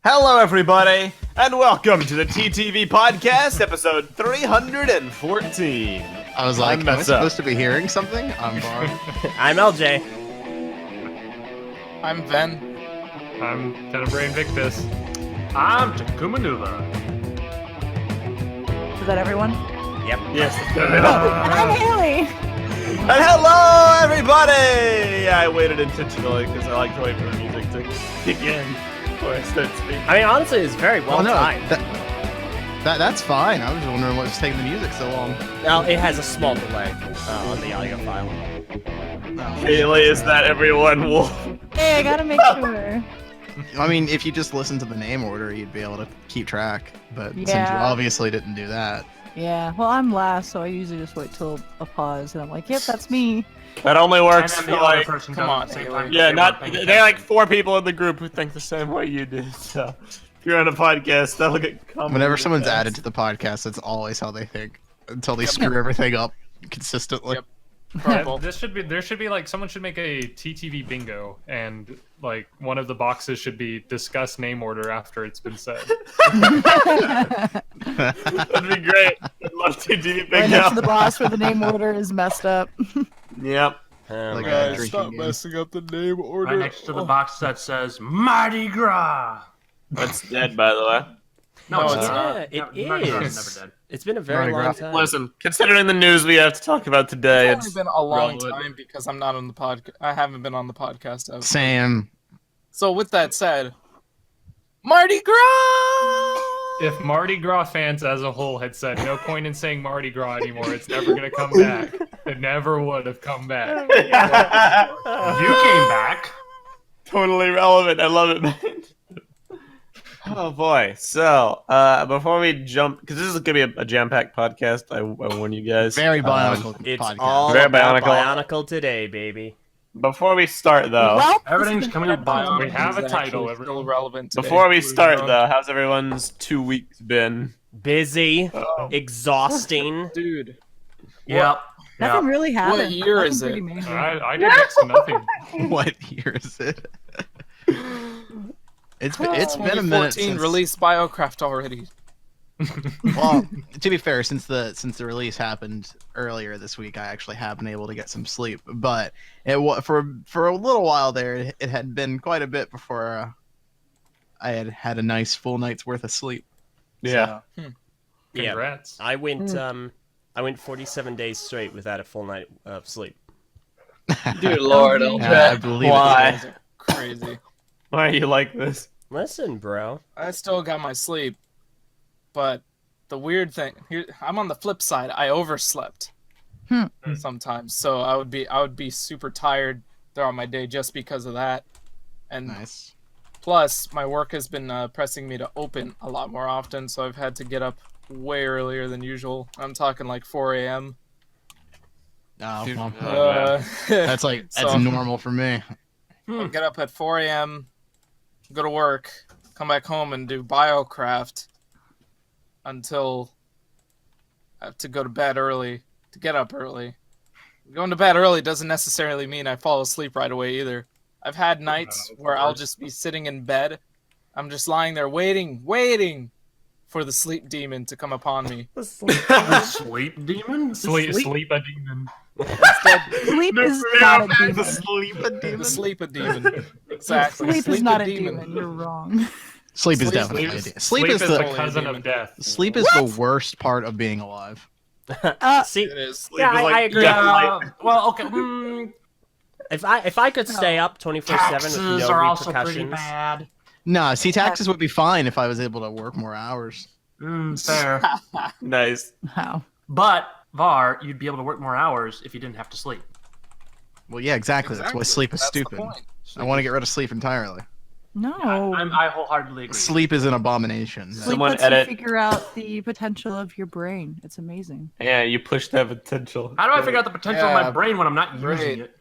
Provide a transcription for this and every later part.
Hello, everybody, and welcome to the TTV podcast, episode 314. I was like, I'm am I Meso. supposed to be hearing something? I'm Bar. I'm Eljay. I'm Ben. I'm Tenebrae Invictus. I'm Takuma. Is that everyone? Yep. Yes. I'm Hayley. And hello, everybody! I waited intentionally because I like to wait for the music to kick in before I start speaking. I mean, honestly, it's very well timed. That's fine. I was just wondering what's taking the music so long. Well, it has a small delay on the audio file. Hayley, is that everyone? Wolf? Hey, I gotta make sure. I mean, if you just listen to the name order, you'd be able to keep track. But since you Yeah. obviously didn't do that, Yeah, well, I'm last, so I usually just wait till a pause, and I'm like, yep, that's me. That only works And for then the other like, person come does on, at the same Hayley. time. yeah, They not weren't paying there are like attention. 4 people in the group who think the same way you do. So if you're on a podcast, that'll get commented whenever someone's fast. added to the podcast, that's always how they think until they screw everything up consistently. Yep. Yeah, Purple. there should be like someone should make a TTV bingo, and like one of the boxes should be discuss name order after it's been said. That'd be great. I'd love TTV Right next to the bingo. boss where the name order is messed up. Yep. Like my a God. drinking game. up the name order. Right next to the box that says Mardi Gras. That's dead, by the way. No, it's Yeah, not. it Mardi Gras is. never dead. It's been a very long time. Listen, considering the news we have to talk about today, It's only been a long relevant. time because I'm not on the podcast. I haven't been on the podcast ever. Sam. So with that said, Mardi Gras. If Mardi Gras fans as a whole had said no point in saying Mardi Gras anymore, it's never gonna come back. It never would have come back. You came back. Totally relevant. I love it, man. Oh boy. So, before we jump, because this is gonna be a jam-packed podcast, I warn you guys. Very Bionicle It's podcast. all Very about Bionicle. Bionicle today, baby. Before we start, though, Well, Everything's this coming has up been Bionicle. We have a It's title, actually still everyone. relevant today. before we start, though, how's everyone's 2 weeks been? Busy, Oh. exhausting. Dude, Yep. Nothing really happened. What year Nothing is pretty it? major. I did next to nothing. What year is it? It's been a minute 2014 since. released BioCraft already. Well, to be fair, since the release happened earlier this week, I actually have been able to get some sleep. But for a little while there, it had been quite a bit before I had a nice full night's worth of sleep. Yeah. Yeah, Congrats. I went 47 days straight without a full night of sleep. Dude, Lord, Yeah, I believe Why? Guys are crazy. Why are you like this? Listen, bro. I still got my sleep, but the weird thing here, I'm on the flip side. I overslept sometimes, so I would be super tired throughout my day just because of that. And Nice. plus, my work has been pressing me to open a lot more often, so I've had to get up way earlier than usual. I'm talking like 4 a.m. Oh, well, That's that's So- normal for me. I'll get up at 4 a.m., go to work, come back home and do BioCraft until I have to go to bed early to get up early. Going to bed early doesn't necessarily mean I fall asleep right away either. I've had nights where I'll just be sitting in bed. I'm just lying there waiting for the sleep demon to come upon me. Sleep demon? Sleep a demon. Sleep is not a demon. The sleep a demon. Exactly. Sleep is not a demon. You're wrong. Sleep is Sleep definitely is- a demon. Sleep Sleep is the the cousin of death. sleep is the worst part of being alive. See, It is. yeah, I agree. Well, okay. If I could stay up 24/7 with Taxes no are also pretty repercussions, bad. Nah, see, taxes would be fine if I was able to work more hours. Fair. Nice. How? But, Var, you'd be able to work more hours if you didn't have to sleep. Well, yeah, exactly. That's why sleep is That's the stupid. point. I want to get rid of sleep entirely. No. I wholeheartedly agree. Sleep is an abomination. Sleep Someone lets edit- you figure out the potential of your brain. It's amazing. Yeah, you pushed that potential. How do I figure out the potential of Yeah, my brain when I'm not great. using it?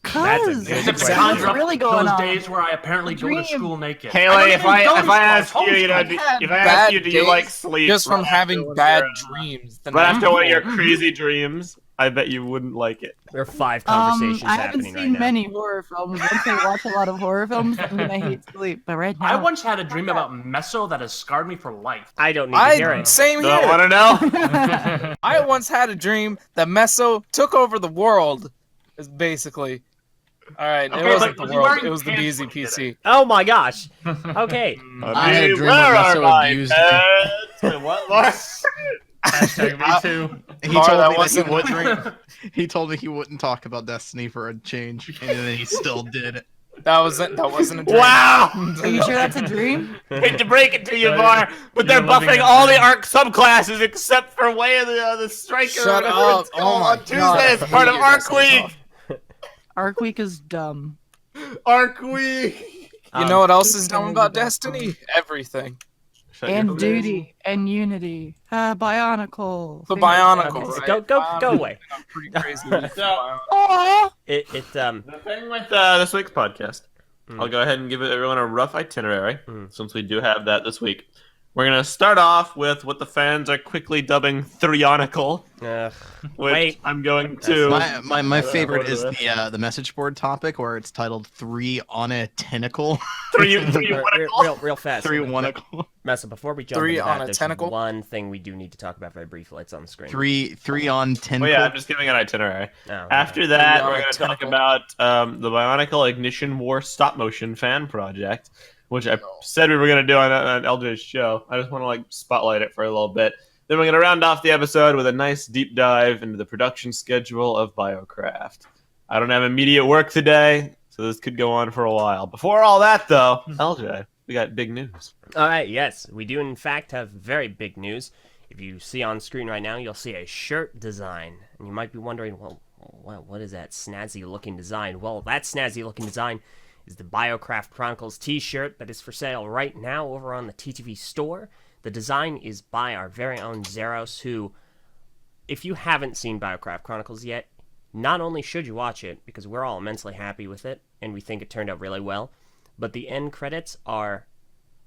That's a Cause good what's question. really going those on? days where I apparently go to Dream. school naked. Haley, if I ask homeschool, you, you know, homeschool. if I Bad ask you, do you days like sleep? just from right after having one of bad your, dreams. Then Right after one of your Mm-hmm. crazy dreams, I bet you wouldn't like it. There are 5 conversations I haven't happening right seen now. many horror films. Once I watch a lot of horror films, I'm gonna hate sleep. But right now, I once had a dream about Meso that has scarred me for life. I don't need to hear it. Same Don't here. want to know? I once had a dream that Meso took over the world. Is basically. All right, Okay, it wasn't but the was he world. wearing It was the pants when he did BZPC. Oh my gosh. Okay. I had a dream Where of are Meso my abused pets? Wait, what, Lars? Hashtag me too. He Bar, told that me wasn't that a dream. he told me he wouldn't talk about Destiny for a change, and then he still did. That wasn't a dream. Wow! are you sure that's a dream? Hate to break it to you, Bar, but they're You're living buffing in a all the dream. ARC subclasses except for Way of the Striker. Shut or whatever up. it's Oh called my on Tuesday God, I as part of hate ARC Destiny Week. talk. Arc Week is dumb. ARC Week. You know what else is dumb about Destiny? Everything. And duty and unity. Bionicle. The Fingers Bionicle, crossed. right? Go away. I'm pretty crazy. with So- Bionicle. Aw. The thing with this week's podcast, I'll go ahead and give everyone a rough itinerary, since we do have that this week. We're going to start off with what the fans are quickly dubbing Bionicle, which Wait. I'm going to... My favorite is the message board topic where it's titled 3 on a tentacle. real fast. 3 wanacle. Mesa, before we jump 3 into on that, a there's tentacle? one thing we do need to talk about very briefly. It's on the screen. 3 on Oh tentacle. yeah, I'm just giving an itinerary. Oh, After that, Bionic we're going to talk tentacle. about the Bionicle Ignition War stop motion fan project, which I said we were going to do on Eljay's show. I just want to spotlight it for a little bit. Then we're going to round off the episode with a nice deep dive into the production schedule of BioCraft. I don't have immediate work today, so this could go on for a while. Before all that, though, Eljay, we got big news. All right, yes, we do in fact have very big news. If you see on screen right now, you'll see a shirt design, and you might be wondering, well, what is that snazzy-looking design? Well, that snazzy-looking design is the BioCraft Chronicles t-shirt that is for sale right now over on the TTV store. The design is by our very own Zeros, who, if you haven't seen BioCraft Chronicles yet, not only should you watch it, because we're all immensely happy with it, and we think it turned out really well, but the end credits are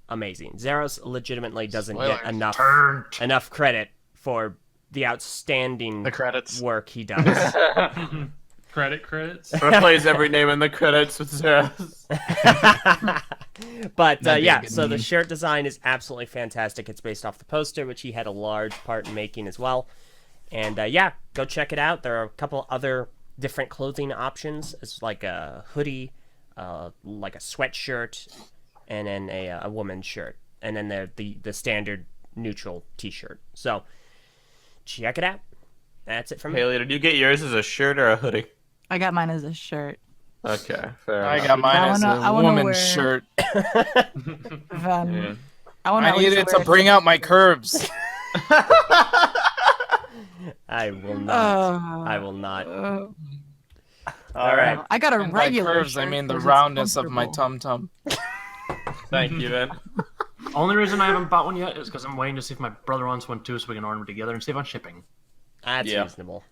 amazing. Zeros legitimately doesn't get enough credit for the outstanding The credits. work he does. Credits. Replace every name in the credits with zeros. But That'd be a yeah, good so the meme. shirt design is absolutely fantastic. It's based off the poster, which he had a large part in making as well. And yeah, go check it out. There are a couple other different clothing options. It's like a hoodie, like a sweatshirt, and then a woman's shirt, and then the standard neutral T-shirt. So check it out. That's it from me. Hayley, did you get yours as a shirt or a hoodie? I got mine as a shirt. Okay, fair I enough. got mine I as wanna- I a wanna woman's wear- shirt. Yeah. I needed to bring out my curves. I will not. I will not. All right. I got a And by regular curves, I shirt mean the because it's roundness of my comfortable. tum-tum. Thank you, man. Only reason I haven't bought one yet is because I'm waiting to see if my brother wants one too, so we can order them together and save on shipping. That's Yeah. reasonable.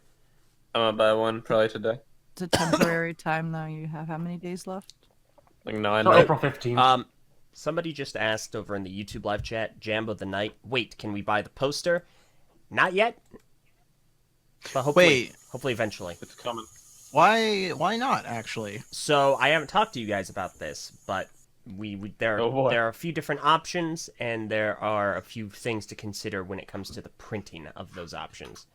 I'm gonna buy one probably today. It's a temporary time though. You have how many days left? Like 9 So days. April 15th. Somebody just asked over in the YouTube live chat, Jambo the Knight, wait, can we buy the poster? Not yet. But hopefully, hopefully eventually. It's coming. Why not, actually? So I haven't talked to you guys about this, but there Oh, boy. are a few different options, and there are a few things to consider when it comes to the printing of those options.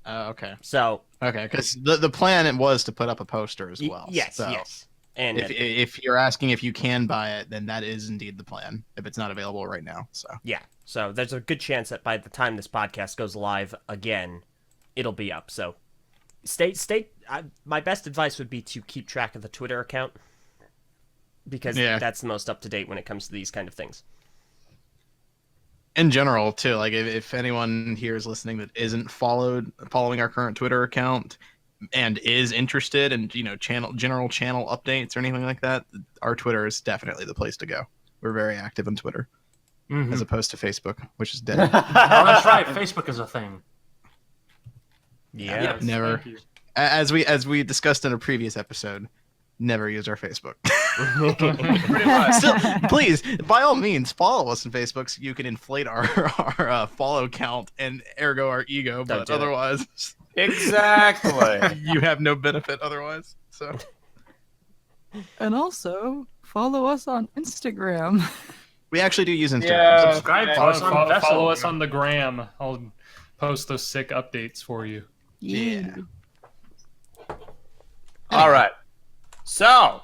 Okay. So Okay, because the plan was to put up a poster as well. yes, so yes. And If you're asking if you can buy it, then that is indeed the plan. If it's not available right now, so yeah, so there's a good chance that by the time this podcast goes live again, it'll be up. So my best advice would be to keep track of the Twitter account, because that's the most up to date when it comes to these kind of things. in general too, like if anyone here is listening that isn't following our current Twitter account and is interested in general channel updates or anything like that, our Twitter is definitely the place to go. We're very active on Twitter Mhm. as opposed to Facebook, which is dead. Oh, that's right. Facebook is a thing. Yeah. Yes, never. thank you. As we discussed in a previous episode, never use our Facebook. Still, please, by all means, follow us on Facebook so you can inflate our follow count and ergo our ego. Don't But do it. otherwise, Exactly. You have no benefit otherwise. So And also, follow us on Instagram. we actually do use Instagram. Yeah. Subscribe to Follow us on Vessel. Follow us on the gram. I'll post those sick updates for you. Yeah. All right. So,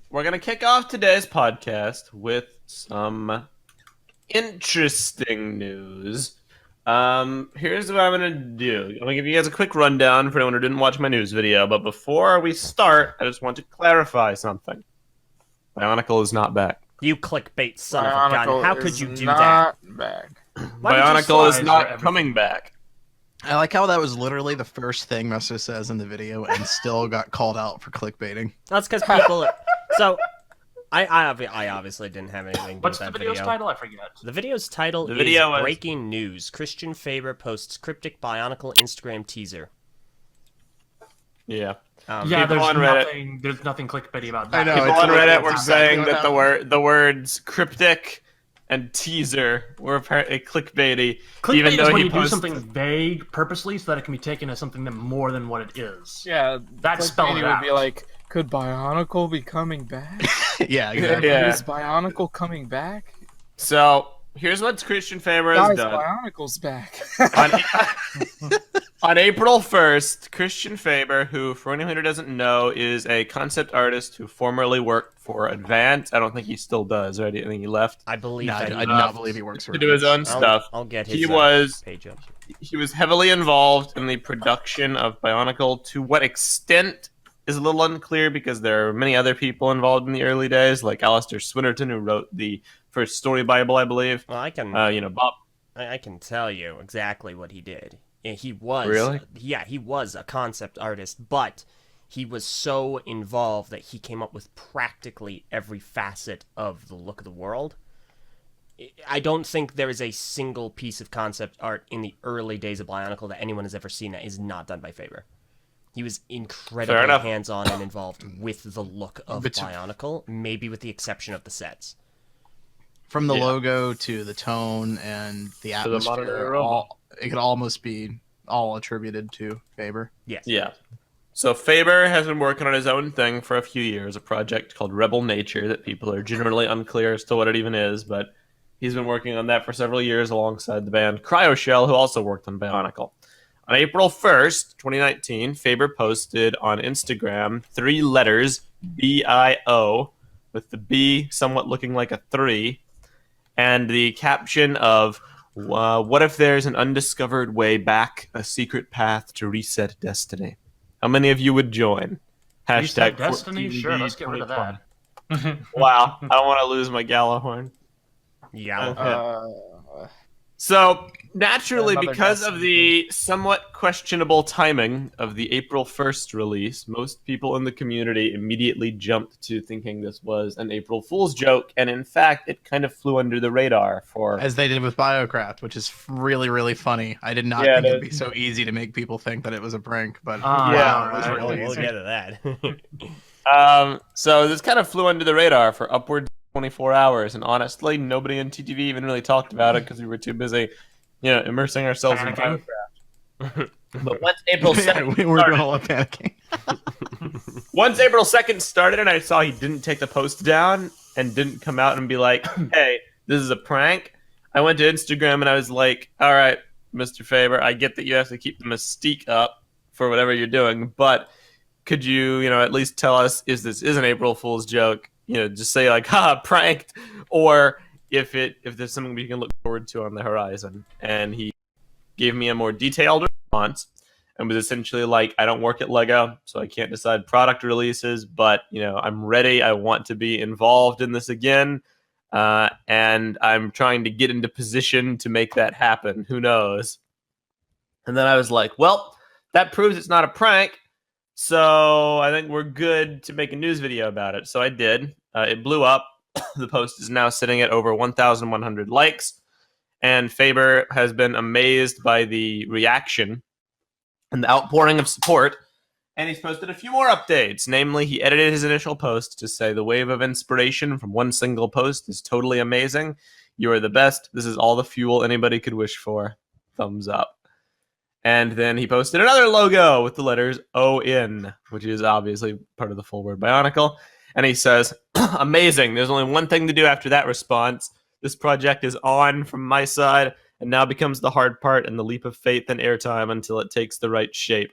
we're going to kick off today's podcast with some interesting news. Here's what I'm going to do. I'm going to give you guys a quick rundown for anyone who didn't watch my news video, but before we start, I just want to clarify something. Bionicle is not back. You clickbait son of a gun. How could you do that? Not back. Why would you Bionicle is slide for not everything? coming back. I like how that was literally the first thing Meso says in the video and still got called out for clickbaiting. That's because people. So, I obviously didn't have anything to do What's with the that video's video. title? I forget. The video's title The is video is- Breaking News. Christian Faber posts cryptic Bionicle Instagram teaser. Yeah. Yeah, people on Reddit- there's nothing clickbaity about that. I know. People it's on like- Reddit it's were exactly saying what that happened. the words cryptic and teaser were apparently clickbaity, Clickbait even is though when he you do posted. something vague purposely so that it can be taken as something that more than what it is. Yeah, That's spelled clickbaity out. would be like, could Bionicle be coming back? Yeah, exactly. Yeah. Is Bionicle coming back? So here's what Christian Faber has Guys, done. Bionicle's back. On April 1st, Christian Faber, who, for anyone who doesn't know, is a concept artist who formerly worked for Advance. I don't think he still does, right? I think he left I believe No, that I he do not left. believe he works for to do his own I'll- stuff. I'll get his He was page up. he was heavily involved in the production of Bionicle. To what extent is a little unclear because there are many other people involved in the early days, like Alistair Swinnerton, who wrote the first story Bible, I believe. Well, I can Bob. I can tell you exactly what he did. Yeah, he was Really? Yeah, he was a concept artist, but he was so involved that he came up with practically every facet of the look of the world. I don't think there is a single piece of concept art in the early days of Bionicle that anyone has ever seen that is not done by Faber. He was Fair incredibly enough. hands-on and involved with the look of But- Bionicle, maybe with the exception of the sets. From the Yeah. logo to the tone and the the atmosphere, monitor robot. it could almost be all attributed to Faber. Yes. Yeah. So Faber has been working on his own thing for a few years, a project called Rebel Nature that people are generally unclear as to what it even is, but he's been working on that for several years alongside the band Cryoshell, who also worked on Bionicle. On April 1st, 2019, Faber posted on Instagram 3 letters, B-I-O, with the B somewhat looking like a 3, and the caption of, what if there's an undiscovered way back, a secret path to reset destiny? How many of you would join? Reset Hashtag Destiny? 14 Sure, let's get rid of that. Wow, I don't want to lose my Gallahorn. Yeah. So, naturally, Another because Destiny of the somewhat questionable timing of the April 1st release, most people in the community immediately jumped to thinking this was an April Fool's joke, and in fact, it kind of flew under the radar for... As they did with BioCraft, which is really, really funny. I did not Yeah, think it it'd be is. so easy to make people think that it was a prank, but Yeah, it was right. really We'll easy. get to that. So this kind of flew under the radar for upwards of 24 hours, and honestly, nobody in TTV even really talked about it because we were too busy, immersing ourselves in Panicking. BioCraft. But once April 2nd we were started, doing a lot of panicking. once April 2nd started and I saw he didn't take the post down and didn't come out and be like, hey, this is a prank, I went to Instagram and I was like, all right, Mr. Faber, I get that you have to keep the mystique up for whatever you're doing, but could you, at least tell us if this is an April Fool's joke? Just say like, haha, pranked, or if there's something we can look forward to on the horizon. And he gave me a more detailed response and was essentially like, I don't work at Lego, so I can't decide product releases, but I'm ready. I want to be involved in this again, and I'm trying to get into position to make that happen. Who knows? And then I was like, well, that proves it's not a prank. So I think we're good to make a news video about it. So I did. It blew up. The post is now sitting at over 1,100 likes. And Faber has been amazed by the reaction and the outpouring of support. And he's posted a few more updates. Namely, he edited his initial post to say the wave of inspiration from one single post is totally amazing. You are the best. This is all the fuel anybody could wish for. Thumbs up. And then he posted another logo with the letters ON, which is obviously part of the full word Bionicle. And he says, amazing. There's only one thing to do after that response. This project is on from my side and now becomes the hard part and the leap of faith and airtime until it takes the right shape.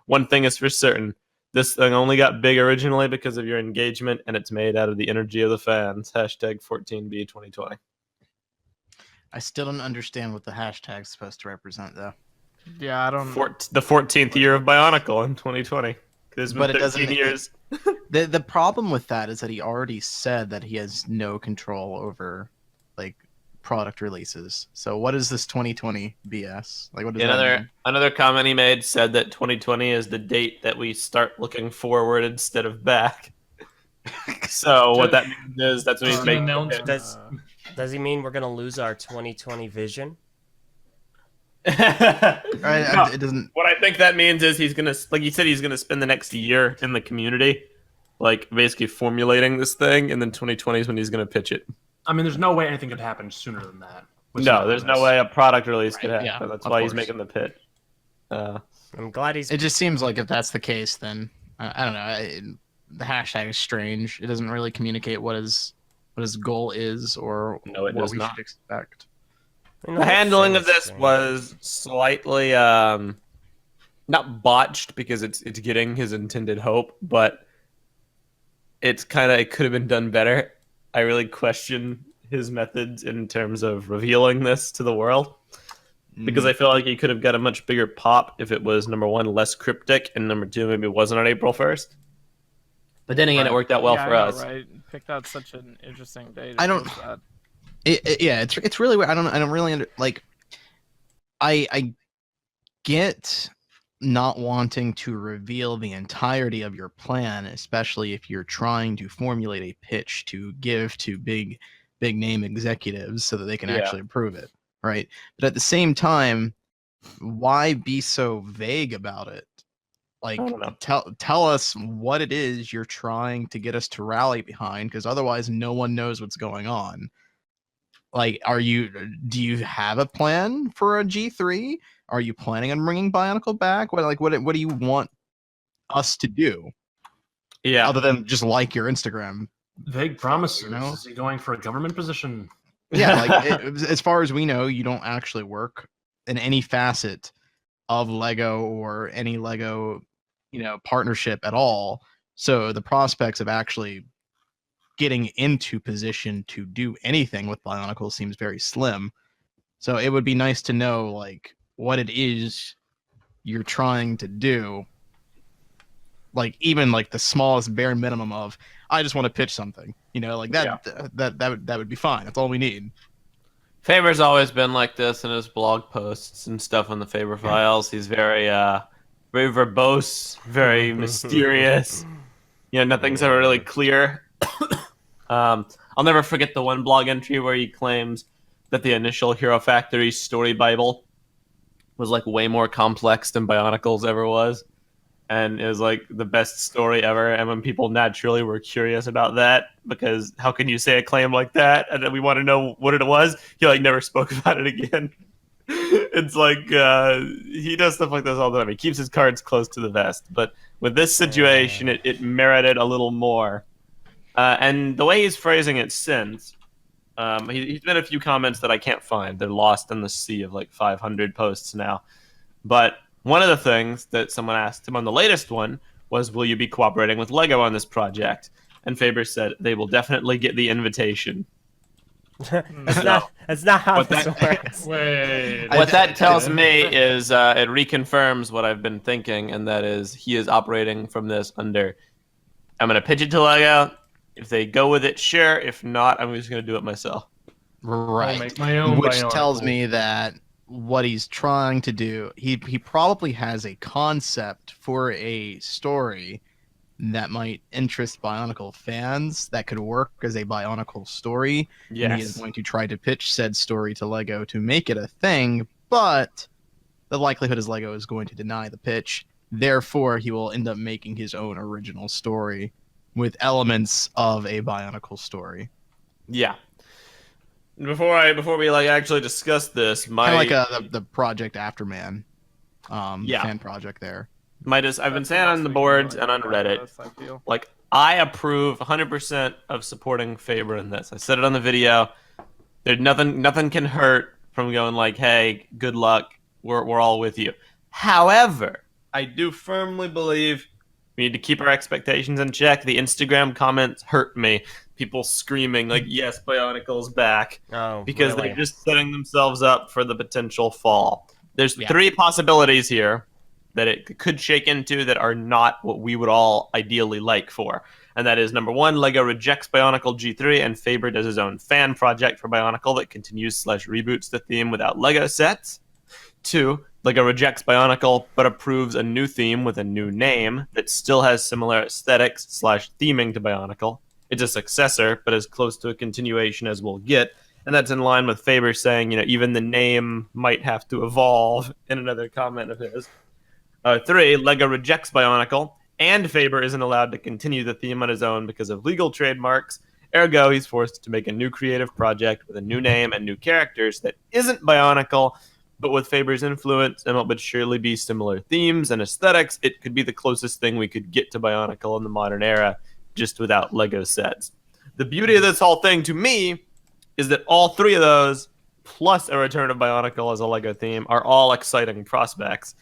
One thing is for certain. This thing only got big originally because of your engagement, and it's made out of the energy of the fans. Hashtag 14B2020. I still don't understand what the hashtag's supposed to represent, though. Yeah, I don't. The 14th year of Bionicle in 2020. There's been But it 13 doesn't- years. The problem with that is that he already said that he has no control over, like, product releases. So what is this 2020 BS? Like, what does that mean? Another comment he made said that 2020 is the date that we start looking forward instead of back. So what that means is that's when he's Just making an the announcement. Does he mean we're gonna lose our 2020 vision? pitch. It doesn't. What I think that means is he's gonna, like he said, he's gonna spend the next year in the community, like basically formulating this thing, and then 2020 is when he's gonna pitch it. I mean, there's no way anything could happen sooner than that. with No, something there's like no this. way a product release could Right, happen. yeah, That's of why he's course. making the pitch. I'm glad he's. It just seems like if that's the case, then I don't know. The hashtag is strange. It doesn't really communicate what his goal is or No, it what does we not. should expect. The handling of this was slightly not botched because it's getting his intended hope, but it could have been done better. I really question his methods in terms of revealing this to the world because I feel like he could have got a much bigger pop if it was, number one, less cryptic, and number two, maybe it wasn't on April 1st. But then again, it worked out well Yeah, for I know, us. Right? Picked out such an interesting day. To I don't- post that. Yeah, it's really weird. I don't really like. I get not wanting to reveal the entirety of your plan, especially if you're trying to formulate a pitch to give to big name executives so that they can Yeah. actually approve it, right? But at the same time, why be so vague about it? Like, I don't know. tell us what it is you're trying to get us to rally behind, because otherwise no one knows what's going on. Like, do you have a plan for a G3? Are you planning on bringing Bionicle back? What do you want us to do Yeah. other than just like your Instagram? Vague promises. You know? Is he going for a government position? Yeah, like as far as we know, you don't actually work in any facet of Lego or any Lego, partnership at all. So the prospects of actually getting into position to do anything with Bionicle seems very slim. So it would be nice to know, like, what it is you're trying to do. Like, even like the smallest bare minimum of, I just want to pitch something, like that. That would be fine. That's all we need. Faber's always been like this in his blog posts and stuff on the Faber files. He's very very verbose, very mysterious. Nothing's ever really clear. I'll never forget the one blog entry where he claims that the initial Hero Factory story Bible was like way more complex than Bionicle's ever was. And it was like the best story ever. And when people naturally were curious about that, because how can you say a claim like that? And then we want to know what it was. He like never spoke about it again. It's like he does stuff like this all the time. He keeps his cards close to the vest. But with this situation, it merited a little more. And the way he's phrasing it since, he's made a few comments that I can't find. They're lost in the sea of like 500 posts now. But one of the things that someone asked him on the latest one was, will you be cooperating with LEGO on this project? And Faber said, they will definitely get the invitation. That's not how What this that- works. Wait. What that tells me is it reconfirms what I've been thinking, and that is he is operating from this under, I'm going to pitch it to LEGO. If they go with it, sure. If not, I'm just going to do it myself. Right. make my own Which Bionicle. tells me that what he's trying to do, he probably has a concept for a story that might interest Bionicle fans that could work as a Bionicle story. And he is Yes. going to try to pitch said story to LEGO to make it a thing, but the likelihood is LEGO is going to deny the pitch. Therefore, he will end up making his own original story with elements of a Bionicle story. Yeah. Before we like actually discuss this, Kind of like the Project Afterman. fan project there. I've been saying on the boards and on Reddit, like, I approve 100% of supporting Faber in this. I said it on the video. There's nothing can hurt from going like, hey, good luck. We're all with you. However, I do firmly believe we need to keep our expectations in check. The Instagram comments hurt me. People screaming like, yes, Bionicle's back. Oh, because really? they're just setting themselves up for the potential fall. There's 3 possibilities here that it could shake into that are not what we would all ideally like for. And that is, number 1, LEGO rejects Bionicle G3 and Faber does his own fan project for Bionicle that continues/reboots the theme without LEGO sets. 2, LEGO rejects Bionicle but approves a new theme with a new name that still has similar aesthetics/theming to Bionicle. It's a successor, but as close to a continuation as we'll get. And that's in line with Faber saying, even the name might have to evolve in another comment of his. 3, LEGO rejects Bionicle, and Faber isn't allowed to continue the theme on his own because of legal trademarks. Ergo, he's forced to make a new creative project with a new name and new characters that isn't Bionicle, but with Faber's influence and what would surely be similar themes and aesthetics, it could be the closest thing we could get to Bionicle in the modern era, just without LEGO sets. The beauty of this whole thing, to me, is that all 3 of those, plus a return of Bionicle as a LEGO theme, are all exciting prospects,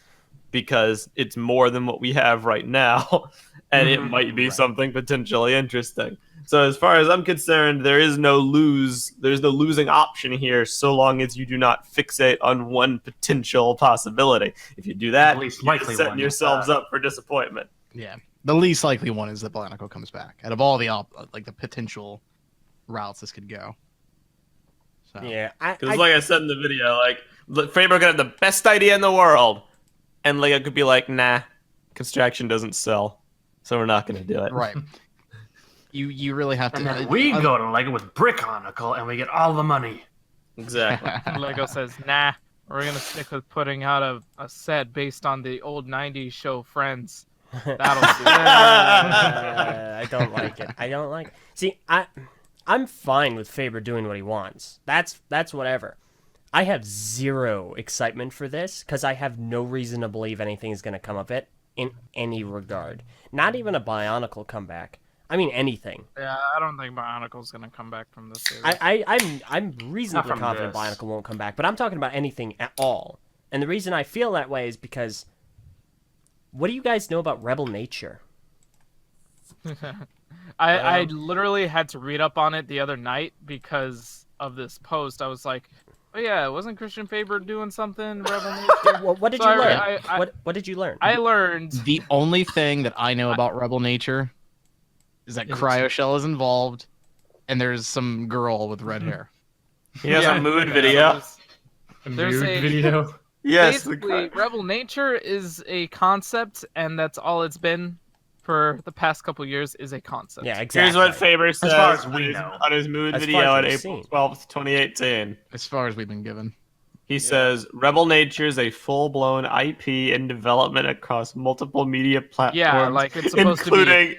because it's more than what we have right now, and it might be something potentially interesting. So as far as I'm concerned, there's no losing option here, so long as you do not fixate on one potential possibility. If you do that, least you're likely setting one. yourselves up for disappointment. Yeah, the least likely one is that Bionicle comes back. Out of all the the potential routes this could go. So. Yeah, Because like I said in the video, like, Faber could have the best idea in the world, and LEGO could be like, nah, construction doesn't sell, so we're not going to do it. Right. You really have to. And then we go to LEGO with Brickonicle, and we get all the money. Exactly. Lego says, nah, we're going to stick with putting out a set based on the old 90s show Friends. That'll do. I don't like it. I don't like it. See, I'm fine with Faber doing what he wants. That's whatever. I have zero excitement for this because I have no reason to believe anything is going to come of it in any regard. Not even a Bionicle comeback. I mean, anything. Yeah, I don't think Bionicle's going to come back from this series. I'm reasonably from confident this. Bionicle won't come back, but I'm talking about anything at all. And the reason I feel that way is because, what do you guys know about Rebel Nature? I literally had to read up on it the other night because of this post. I was like, oh yeah, wasn't Christian Faber doing something, Rebel Nature? What did So you learn? I- What did you learn? I learned... The only thing that I know about Rebel Nature is that Cryoshell is involved, and there's some girl with red hair. He has a mood video. There's Nude a- video. Yes. Basically, Rebel Nature is a concept, and that's all it's been for the past couple years, is a concept. Yeah, exactly. Here's what Faber says far as we know. on his mood As far video as on we've April seen. 12th, 2018. As far as we've been given. He says, Rebel Nature is a full-blown IP in development across multiple media platforms. Yeah, like it's supposed including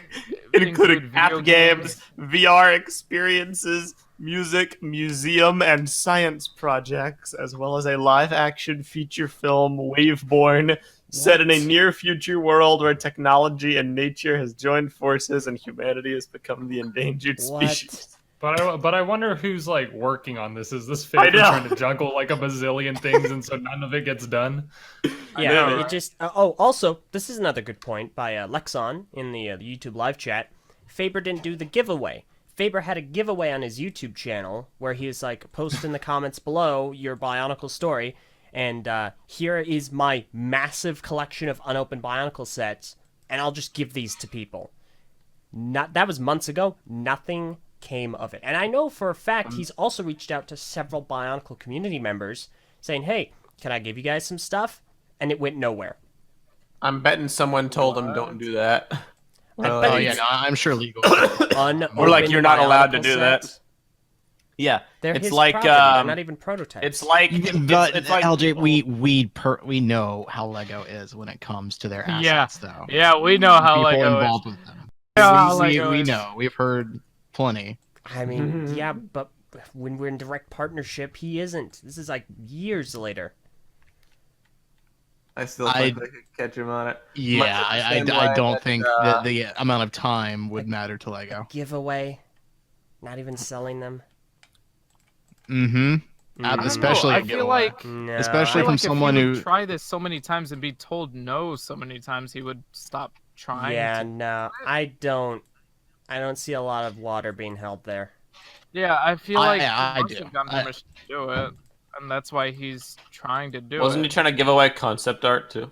include app video games, VR experiences, music, museum, and science projects, as well as a live-action feature film, Waveborn, set in a near-future world where technology and nature has joined forces and humanity has become the endangered species. But I wonder who's like working on this. Is this I Faber know. trying to juggle like a bazillion things, and so none of it gets done? Yeah, know, it right? just. Also, this is another good point by Lexon in the YouTube live chat. Faber didn't do the giveaway. Faber had a giveaway on his YouTube channel where he was like, post in the comments below your Bionicle story, and here is my massive collection of unopened Bionicle sets, and I'll just give these to people. That was months ago. Nothing came of it. And I know for a fact he's also reached out to several Bionicle community members saying, hey, can I give you guys some stuff? And it went nowhere. I'm betting someone told him don't do that. Oh yeah, no, I'm sure legal. Or like you're not allowed to do that. sets, Yeah, They're it's his like property. They're not even prototypes. it's like But it's like LJ, we know how Lego is when it comes to their assets, though. Yeah, we know how People Lego involved is. with them. Yeah, how we Lego is. know. We've heard plenty. I mean, yeah, but when we're in direct partnership, he isn't. This is like years later. I still think they could catch him on it. Yeah, Much the I same way don't that, think that the amount of time would matter to Lego. Giveaway, not even selling them. Mm-hmm. I don't Especially know. a I feel giveaway. like No, Especially I feel from like someone if he would who try this so many times and be told no so many times, he would stop trying. yeah, to... no, I don't see a lot of water being held there. Yeah, I feel like I he must do. have gotten permission to do it, and that's why he's trying to do Wasn't it. he trying to give away concept art too?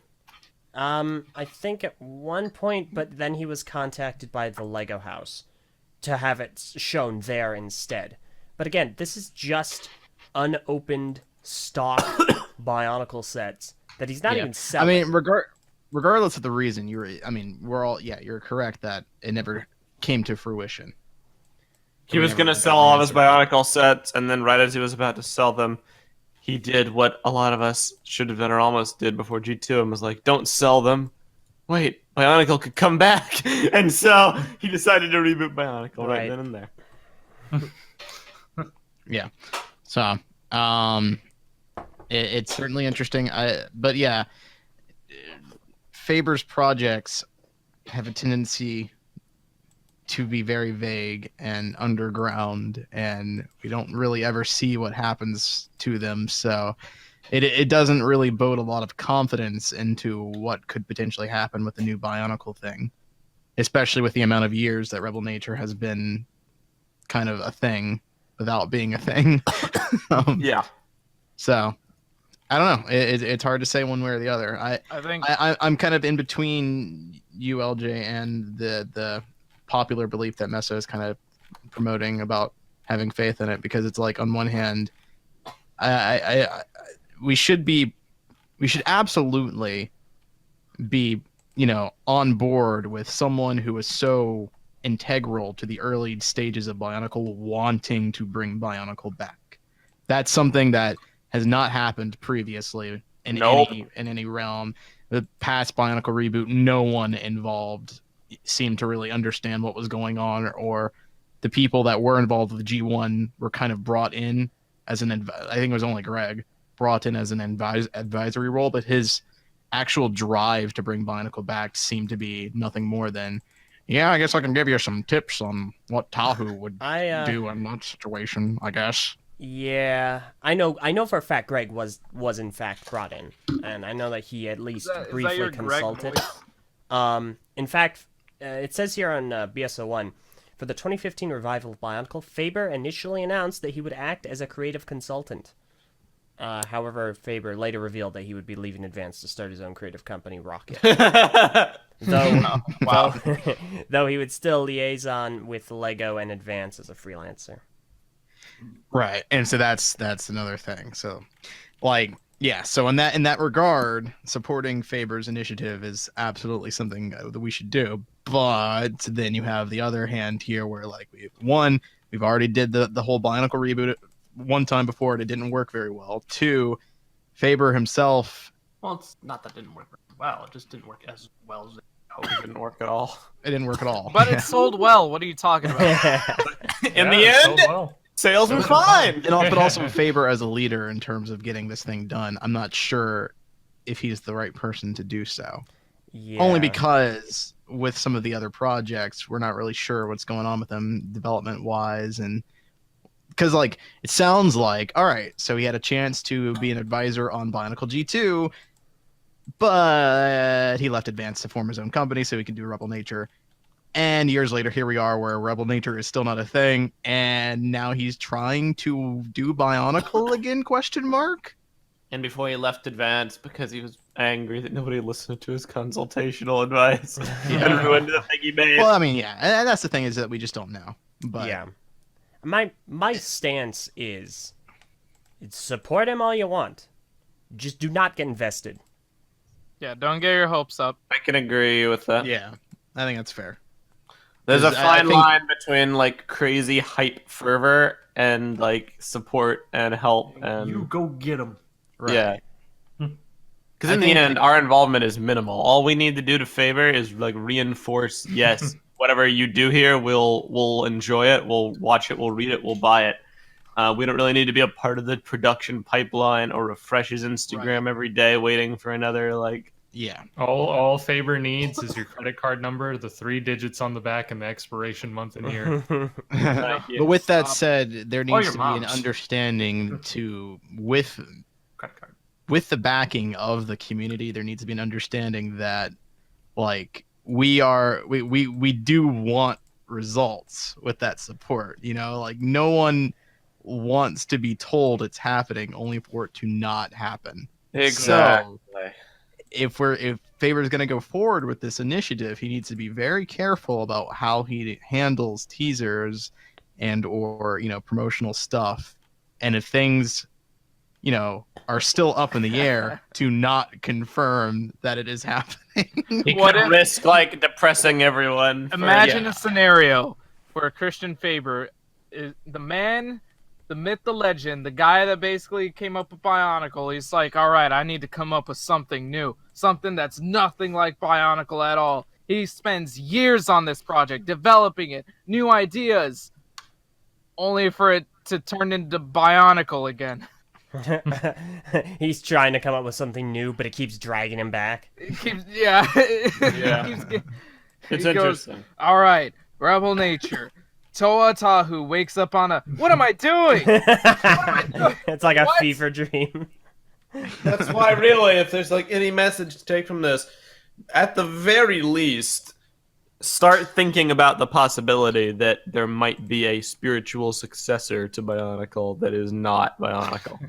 I think at one point, but then he was contacted by the Lego house to have it shown there instead. But again, this is just unopened stock Bionicle sets that he's not even selling. I mean, regardless of the reason, you're correct that it never came to fruition. He was going to sell all of his Bionicle sets, and then right as he was about to sell them, he did what a lot of us should have done or almost did before G2 and was like, don't sell them. Wait, Bionicle could come back. And so he decided to reboot Bionicle right then and there. Yeah. So, it's certainly interesting. But yeah, Faber's projects have a tendency to be very vague and underground, and we don't really ever see what happens to them. So it doesn't really bode a lot of confidence into what could potentially happen with the new Bionicle thing, especially with the amount of years that Rebel Nature has been kind of a thing without being a thing. Yeah. So I don't know. It's hard to say one way or the other. I think I'm kind of in between you, LJ, and the popular belief that Meso is kind of promoting about having faith in it, because it's like, on one hand, we should absolutely be, on board with someone who is so integral to the early stages of Bionicle wanting to bring Bionicle back. That's something that has not happened previously in any realm. The past Bionicle reboot, no one involved seemed to really understand what was going on, or the people that were involved with G1 were kind of brought in as I think it was only Greg brought in as an advisory role, but his actual drive to bring Bionicle back seemed to be nothing more than, yeah, I guess I can give you some tips on what Tahu would do in that situation, I guess. Yeah, I know for a fact Greg was in fact brought in, and I know that he at least briefly consulted. In fact, it says here on BSO1, for the 2015 revival of Bionicle, Faber initially announced that he would act as a creative consultant. However, Faber later revealed that he would be leaving Advance to start his own creative company, Rocket. Though he would still liaison with Lego and Advance as a freelancer. Right, and so that's another thing. So, yeah. So in that regard, supporting Faber's initiative is absolutely something that we should do. But then you have the other hand here, where we've already did the whole Bionicle reboot one time before, and it didn't work very well. Two, Faber himself. Well, it's not that it didn't work very well. It just didn't work as well as It didn't work at all. It didn't work at all. But it sold well. What are you talking about? In the end, sales were fine. But also Faber as a leader in terms of getting this thing done, I'm not sure if he's the right person to do so. Yeah. Only because with some of the other projects, we're not really sure what's going on with them development-wise, and because it sounds like, all right, so he had a chance to be an advisor on Bionicle G2, but he left Advance to form his own company so he could do Rebel Nature. And years later, here we are, where Rebel Nature is still not a thing, and now he's trying to do Bionicle again? ? And before he left Advance, because he was angry that nobody listened to his consultational advice, and ruined the thing he made. Well, I mean, yeah, and that's the thing, is that we just don't know. But yeah, my stance is, support him all you want, just do not get invested. Yeah, don't get your hopes up. I can agree with that. Yeah, I think that's fair. There's a 'Cause fine line between crazy hype fervor and support and help and You go get him. Right. yeah. Because in the end, our involvement is minimal. All we need to do to Faber is reinforce. Yes, whatever you do here, we'll enjoy it. We'll watch it. We'll read it. We'll buy it. We don't really need to be a part of the production pipeline or refresh his Instagram every day waiting for another, like... Yeah. All Faber needs is your credit card number, the 3 digits on the back, and the expiration month and year. But with that said, there needs your to be an moms. understanding with Credit card. the backing of the community. There needs to be an understanding that, like, we do want results with that support. You know, like, no one wants to be told it's happening only for it to not happen. Exactly. So, if Faber's going to go forward with this initiative, he needs to be very careful about how he handles teasers and or promotional stuff, and if things are still up in the air, to not confirm that it is happening. He What could if- risk, like, depressing everyone. Imagine a scenario where Christian Faber is the man, the myth, the legend, the guy that basically came up with Bionicle. He's like, all right, I need to come up with something new, something that's nothing like Bionicle at all. He spends years on this project, developing it, new ideas, only for it to turn into Bionicle again. He's trying to come up with something new, but it keeps dragging him back. It keeps, yeah. It's He goes, interesting. all right, Rebel Nature. Toa Tahu wakes up on a, what am I doing? It's like a What? fever dream. That's why, really, if there's like any message to take from this, at the very least, start thinking about the possibility that there might be a spiritual successor to Bionicle that is not Bionicle.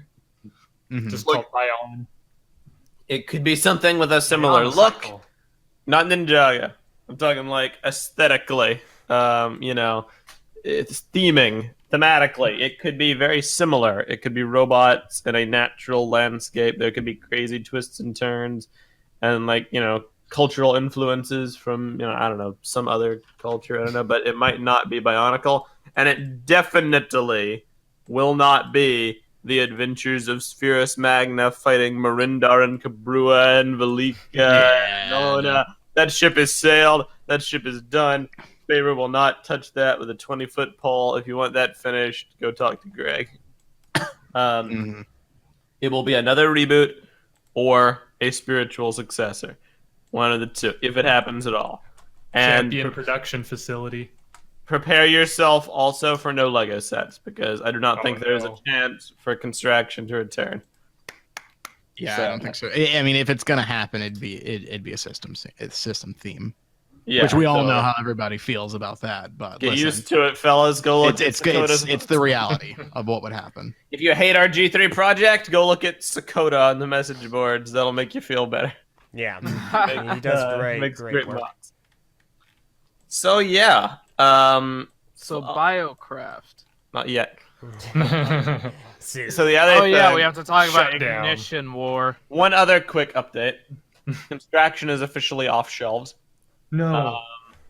Just called Bion. It could be something with a similar look, not Ninjaga. I'm talking like aesthetically, it's theming, thematically. It could be very similar. It could be robots in a natural landscape. There could be crazy twists and turns, and cultural influences from I don't know, some other culture. I don't know, but it might not be Bionicle, and it definitely will not be the adventures of Spherus Magna fighting Marindar and Cabrua and Velika. No. That ship is sailed. That ship is done. Faber will not touch that with a 20-foot pole. If you want that finished, go talk to Greg. It will be another reboot or a spiritual successor. One of the two, if it happens at all. And Champion production facility. prepare yourself also for no Lego sets, because I do not think there's a no. chance for Construction to return. Yeah, So- I don't think so. I mean, if it's gonna happen, it'd be a system theme, Yeah, which we all so know how everybody feels about that. But Get listen, used to it, fellas. Go look it's at Sakota's. it's the reality of what would happen. If you hate our G3 project, go look at Sakota on the message boards. That'll make you feel better. Yeah, he does great, Makes great work. blocks. So yeah, So BioCraft. not yet. Soon. So the other Oh yeah, thing- we have to talk about Shut down. Ignition War. One other quick update. Construction is officially off shelves. No.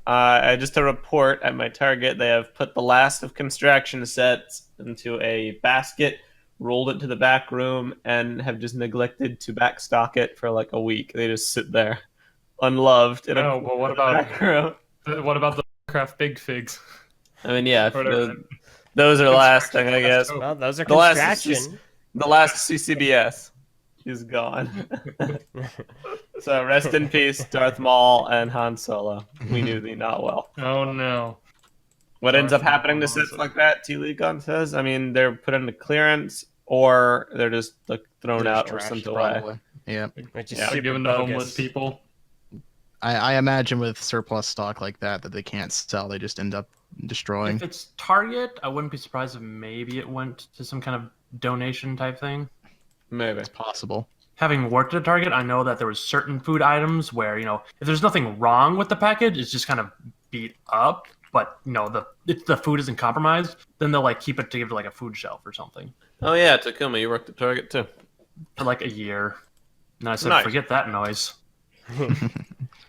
Just a report at my Target, they have put the last of Construction sets into a basket, rolled it to the back room, and have just neglected to backstock it for like a week. They just sit there, unloved. In Oh, well, what about back room. the BioCraft Big Figs? I mean, yeah, Whatever. those are last thing, I guess. Oh. Well, those are The last Construction. The last CCBS is gone. So rest in peace, Darth Maul and Han Solo. We knew thee not well. Oh no. What ends up Darth Maul happening to and Han sets Solo. like that, T-Legon says? I mean, they're put into clearance, or they're just like thrown They're out or just sent trashed, away. probably. Yeah, Which is Yeah, They're super given to bogus. homeless people. I imagine with surplus stock like that they can't sell, they just end up destroying. If it's Target, I wouldn't be surprised if maybe it went to some kind of donation type thing. Maybe. It's possible. Having worked at Target, I know that there was certain food items where, if there's nothing wrong with the package, it's just kind of beat up, but if the food isn't compromised, then they'll keep it to give to a food shelf or something Oh yeah, Takuma, you worked at Target too. for a year. And I said, Nice. forget that noise.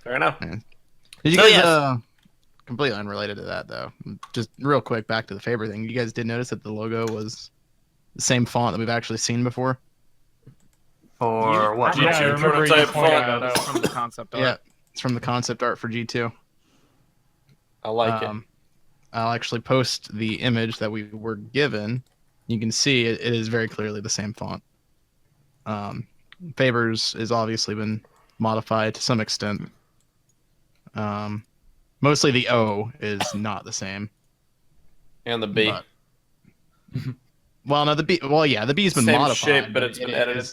Fair enough. Did you So, guys, yes. completely unrelated to that though, just real quick back to the Faber thing. You guys did notice that the logo was the same font that we've actually seen before? For what? Yeah, I G2 remember you prototype pointed font. that out. From the concept art. Yeah, it's from the concept art for G2. I like it. I'll actually post the image that we were given you can see it is very clearly the same font. Faber's has obviously been modified to some extent. Mostly the O is not the same. And the B. But- well, no, the B. Well, yeah, the B's been Same modified, shape, but it's been edited.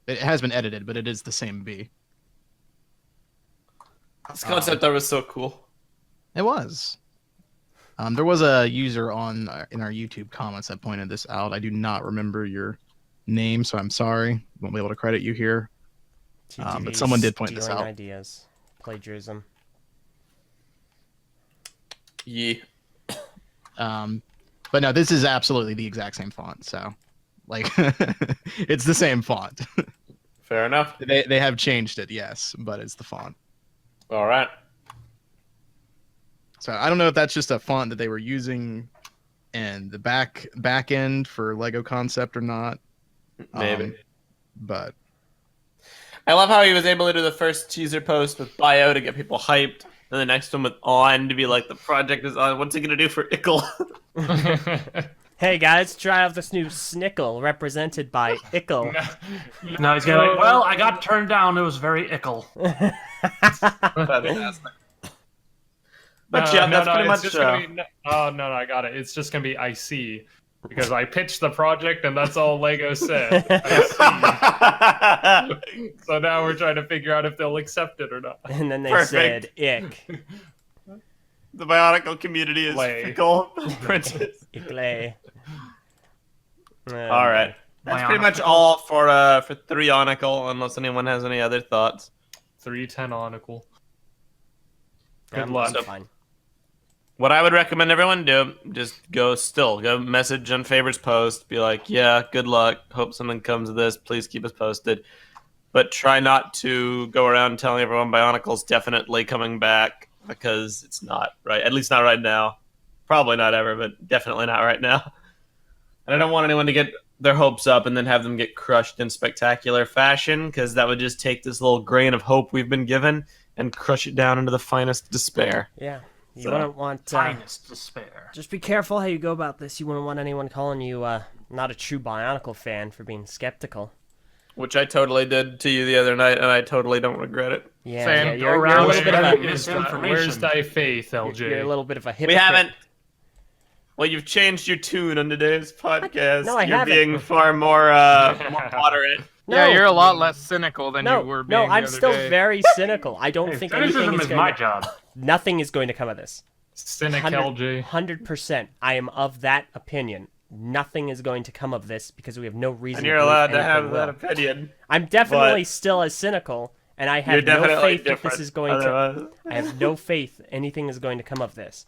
It has been edited, but it is the same B. This concept art was so cool. It was. There was a user in our YouTube comments that pointed this out. I do not remember your name, so I'm sorry. Won't be able to credit you here. TTV But someone did point this stealing out. Ideas, plagiarism. Yeah. But no, this is absolutely the exact same font. So, like, it's the same font. Fair enough. They have changed it, yes, but it's the font. All right. So I don't know if that's just a font that they were using in the back end for Lego Concept or not. Maybe. But I love how he was able to do the first teaser post with bio to get people hyped, and the next one with on to be like, the project is on. What's he gonna do for Ickle? Hey guys, try out this new Snickle represented by Ickle. Now he's gonna like, well, I got turned down. It was very ickle. Fantastic. But yeah, that's pretty much. It's just gonna be, oh no, I got it. It's just gonna be I see, because I pitched the project and that's all Lego said. I see. So now we're trying to figure out if they'll accept it or not. And then they Perfect. said, ick. The Bionicle community is Lay. fickle. Princess. Icklay. All right. That's pretty much Bionicle. all for Bionicle, unless anyone has any other thoughts. 310 Onicle. Good I'm luck. fine. What I would recommend everyone do, just go message on Faber's post, be like, yeah, good luck, hope something comes of this, please keep us posted. But try not to go around telling everyone Bionicle's definitely coming back, because it's not, right? At least not right now. Probably not ever, but definitely not right now. And I don't want anyone to get their hopes up and then have them get crushed in spectacular fashion, because that would just take this little grain of hope we've been given and crush it down into the finest despair. Yeah. You So, wouldn't want... Finest despair. just be careful how you go about this. You wouldn't want anyone calling you not a true Bionicle fan for being skeptical. Which I totally did to you the other night, and I totally don't regret it. Yeah, Fan, yeah, go you're a around little bit of spreading a... misinformation. Where's thy faith, Eljay? You're a little bit of a hypocrite. We haven't. Well, you've changed your tune on today's podcast. No, I You're haven't. being far more moderate. Yeah, No. you're a lot less cynical than No, you were being no, the I'm other still day. very cynical. I don't Hey, think anything cynicism is is going my to... job. Nothing is going to come of this. Cynic Eljay. 100%. I am of that opinion. Nothing is going to come of this because we have no reason And to you're believe allowed to anything have will. that opinion. I'm definitely but- still as cynical, and I You're have no definitely faith that different. this is going to... I have no faith anything is going to come of this.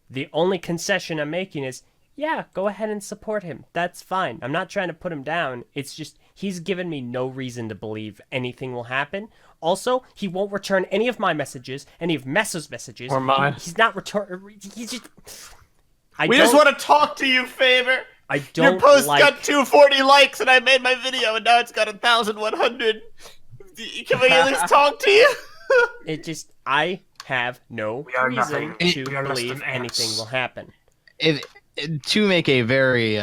The only concession I'm making is, yeah, go ahead and support him. That's fine. I'm not trying to put him down. It's just, he's given me no reason to believe anything will happen. Also, he won't return any of my messages, any of Meso's messages. Or mine. He's not return. He's just... We just want to talk to you, Faber. I Your don't post like... got 240 likes, and I made my video, and now it's got 1,100. Can we at least talk to you? It just, I have no We are reason nothing. to We are less believe than anything ants. will happen. To make a very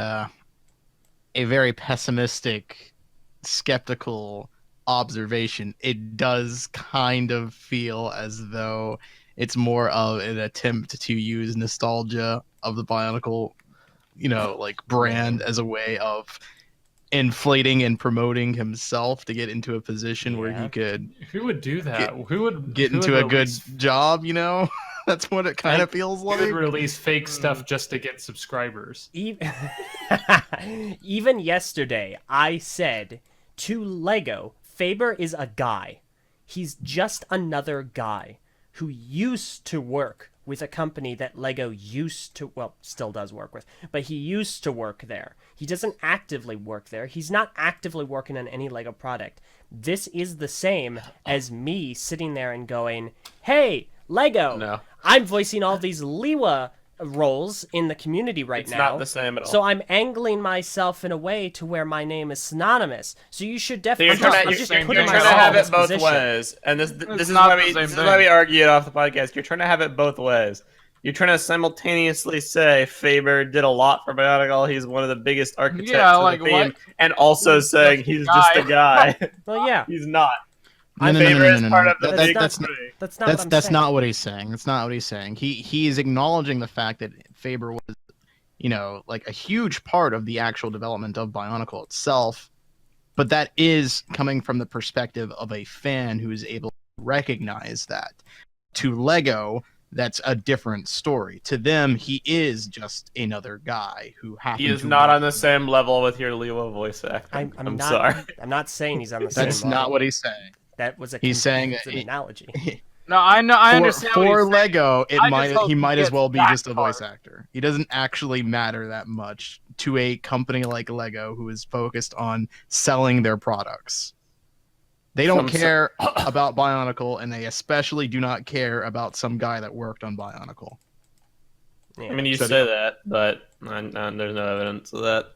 pessimistic, skeptical observation, it does kind of feel as though it's more of an attempt to use nostalgia of the Bionicle, like brand as a way of inflating and promoting himself to get into a position where Yeah. he could Who would do that? Who would get who into would a good release- job, That's what it kind of feels Who like. would release fake stuff just to get subscribers? Even yesterday, I said to Lego, Faber is a guy. He's just another guy who used to work with a company that Lego used to, well, still does work with, but he used to work there. He doesn't actively work there. He's not actively working on any Lego product. This is the same as me sitting there and going, hey, Lego, No. I'm voicing all these Liwa roles in the community right It's now. not the same at all. So I'm angling myself in a way to where my name is synonymous. So you should So you're definitely... trying I'm to, just you're putting trying to myself have in it this both position. ways, and this is not why the we same this is thing. why we argue it off the podcast. You're trying to have it both ways. You're trying to simultaneously say Faber did a lot for Bionicle. He's one of the biggest architects Yeah, of like, the theme, what? and also He's saying just a he's just a guy. Well, yeah, He's not. No, no, no, Faber no, no, is no, part no. of the That's big not- three. that's not what I'm That's saying. not what he's saying. That's not what he's saying. He is acknowledging the fact that Faber was, like a huge part of the actual development of Bionicle itself, but that is coming from the perspective of a fan who is able to recognize that. To Lego, that's a different story. To them, he is just another guy who happens. He is not on the same level with your Leo voice actor. I'm not, sorry. I'm not saying he's on the same That's level. not what he's saying. That was He's saying it's an that analogy. No, I know. I understand. what For he's saying. Lego, I just hope he he might as gets well be that just a voice part. actor. He doesn't actually matter that much to a company like Lego who is focused on selling their products. They don't care about Bionicle, and they especially do not care about some guy that worked on Bionicle. Yeah. I mean, you So say that, but there's no evidence of that.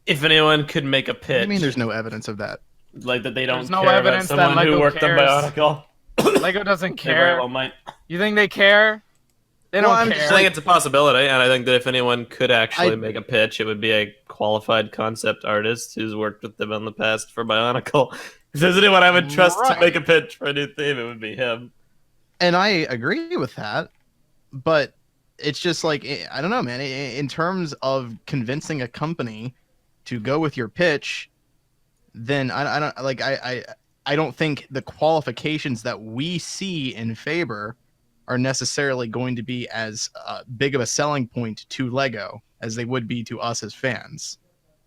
If anyone could make a pitch, I mean, there's no evidence of that. like that they don't There's no care about evidence that someone who Lego worked cares. on Bionicle. Lego doesn't They very care. well might. You think they care? They Well, don't I'm care. just I think it's a possibility, and I think that if anyone could actually I- make a pitch, it would be a qualified concept artist who's worked with them in the past for Bionicle. If there's anyone I would trust to Right. make a pitch for a new theme, it would be him. And I agree with that, but it's just like, I don't know, man. In terms of convincing a company to go with your pitch, then I don't think the qualifications that we see in Faber are necessarily going to be as big of a selling point to Lego as they would be to us as fans.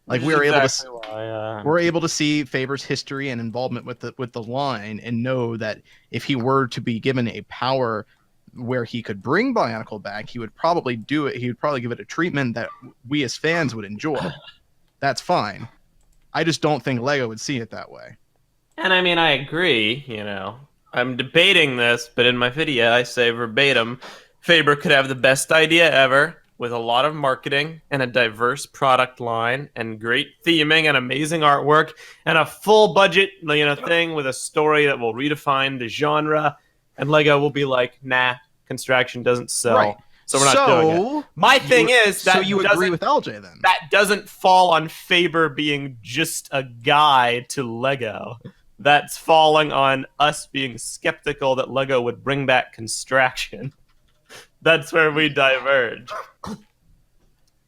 Like Which is we're able to exactly why, we're able to see Faber's history and involvement with the line and know that if he were to be given a power where he could bring Bionicle back, he would probably do it. He would probably give it a treatment that we as fans would enjoy. That's fine. I just don't think Lego would see it that way. And I mean, I agree, I'm debating this, but in my video, I say verbatim, Faber could have the best idea ever, with a lot of marketing and a diverse product line and great theming and amazing artwork and a full budget, thing with a story that will redefine the genre. And Lego will be like, nah, Construction doesn't sell, Right. so we're not doing it. My thing is that so you agree with Eljay then? that doesn't fall on Faber being just a guy to Lego. That's falling on us being skeptical that Lego would bring back Construction. That's where we diverge.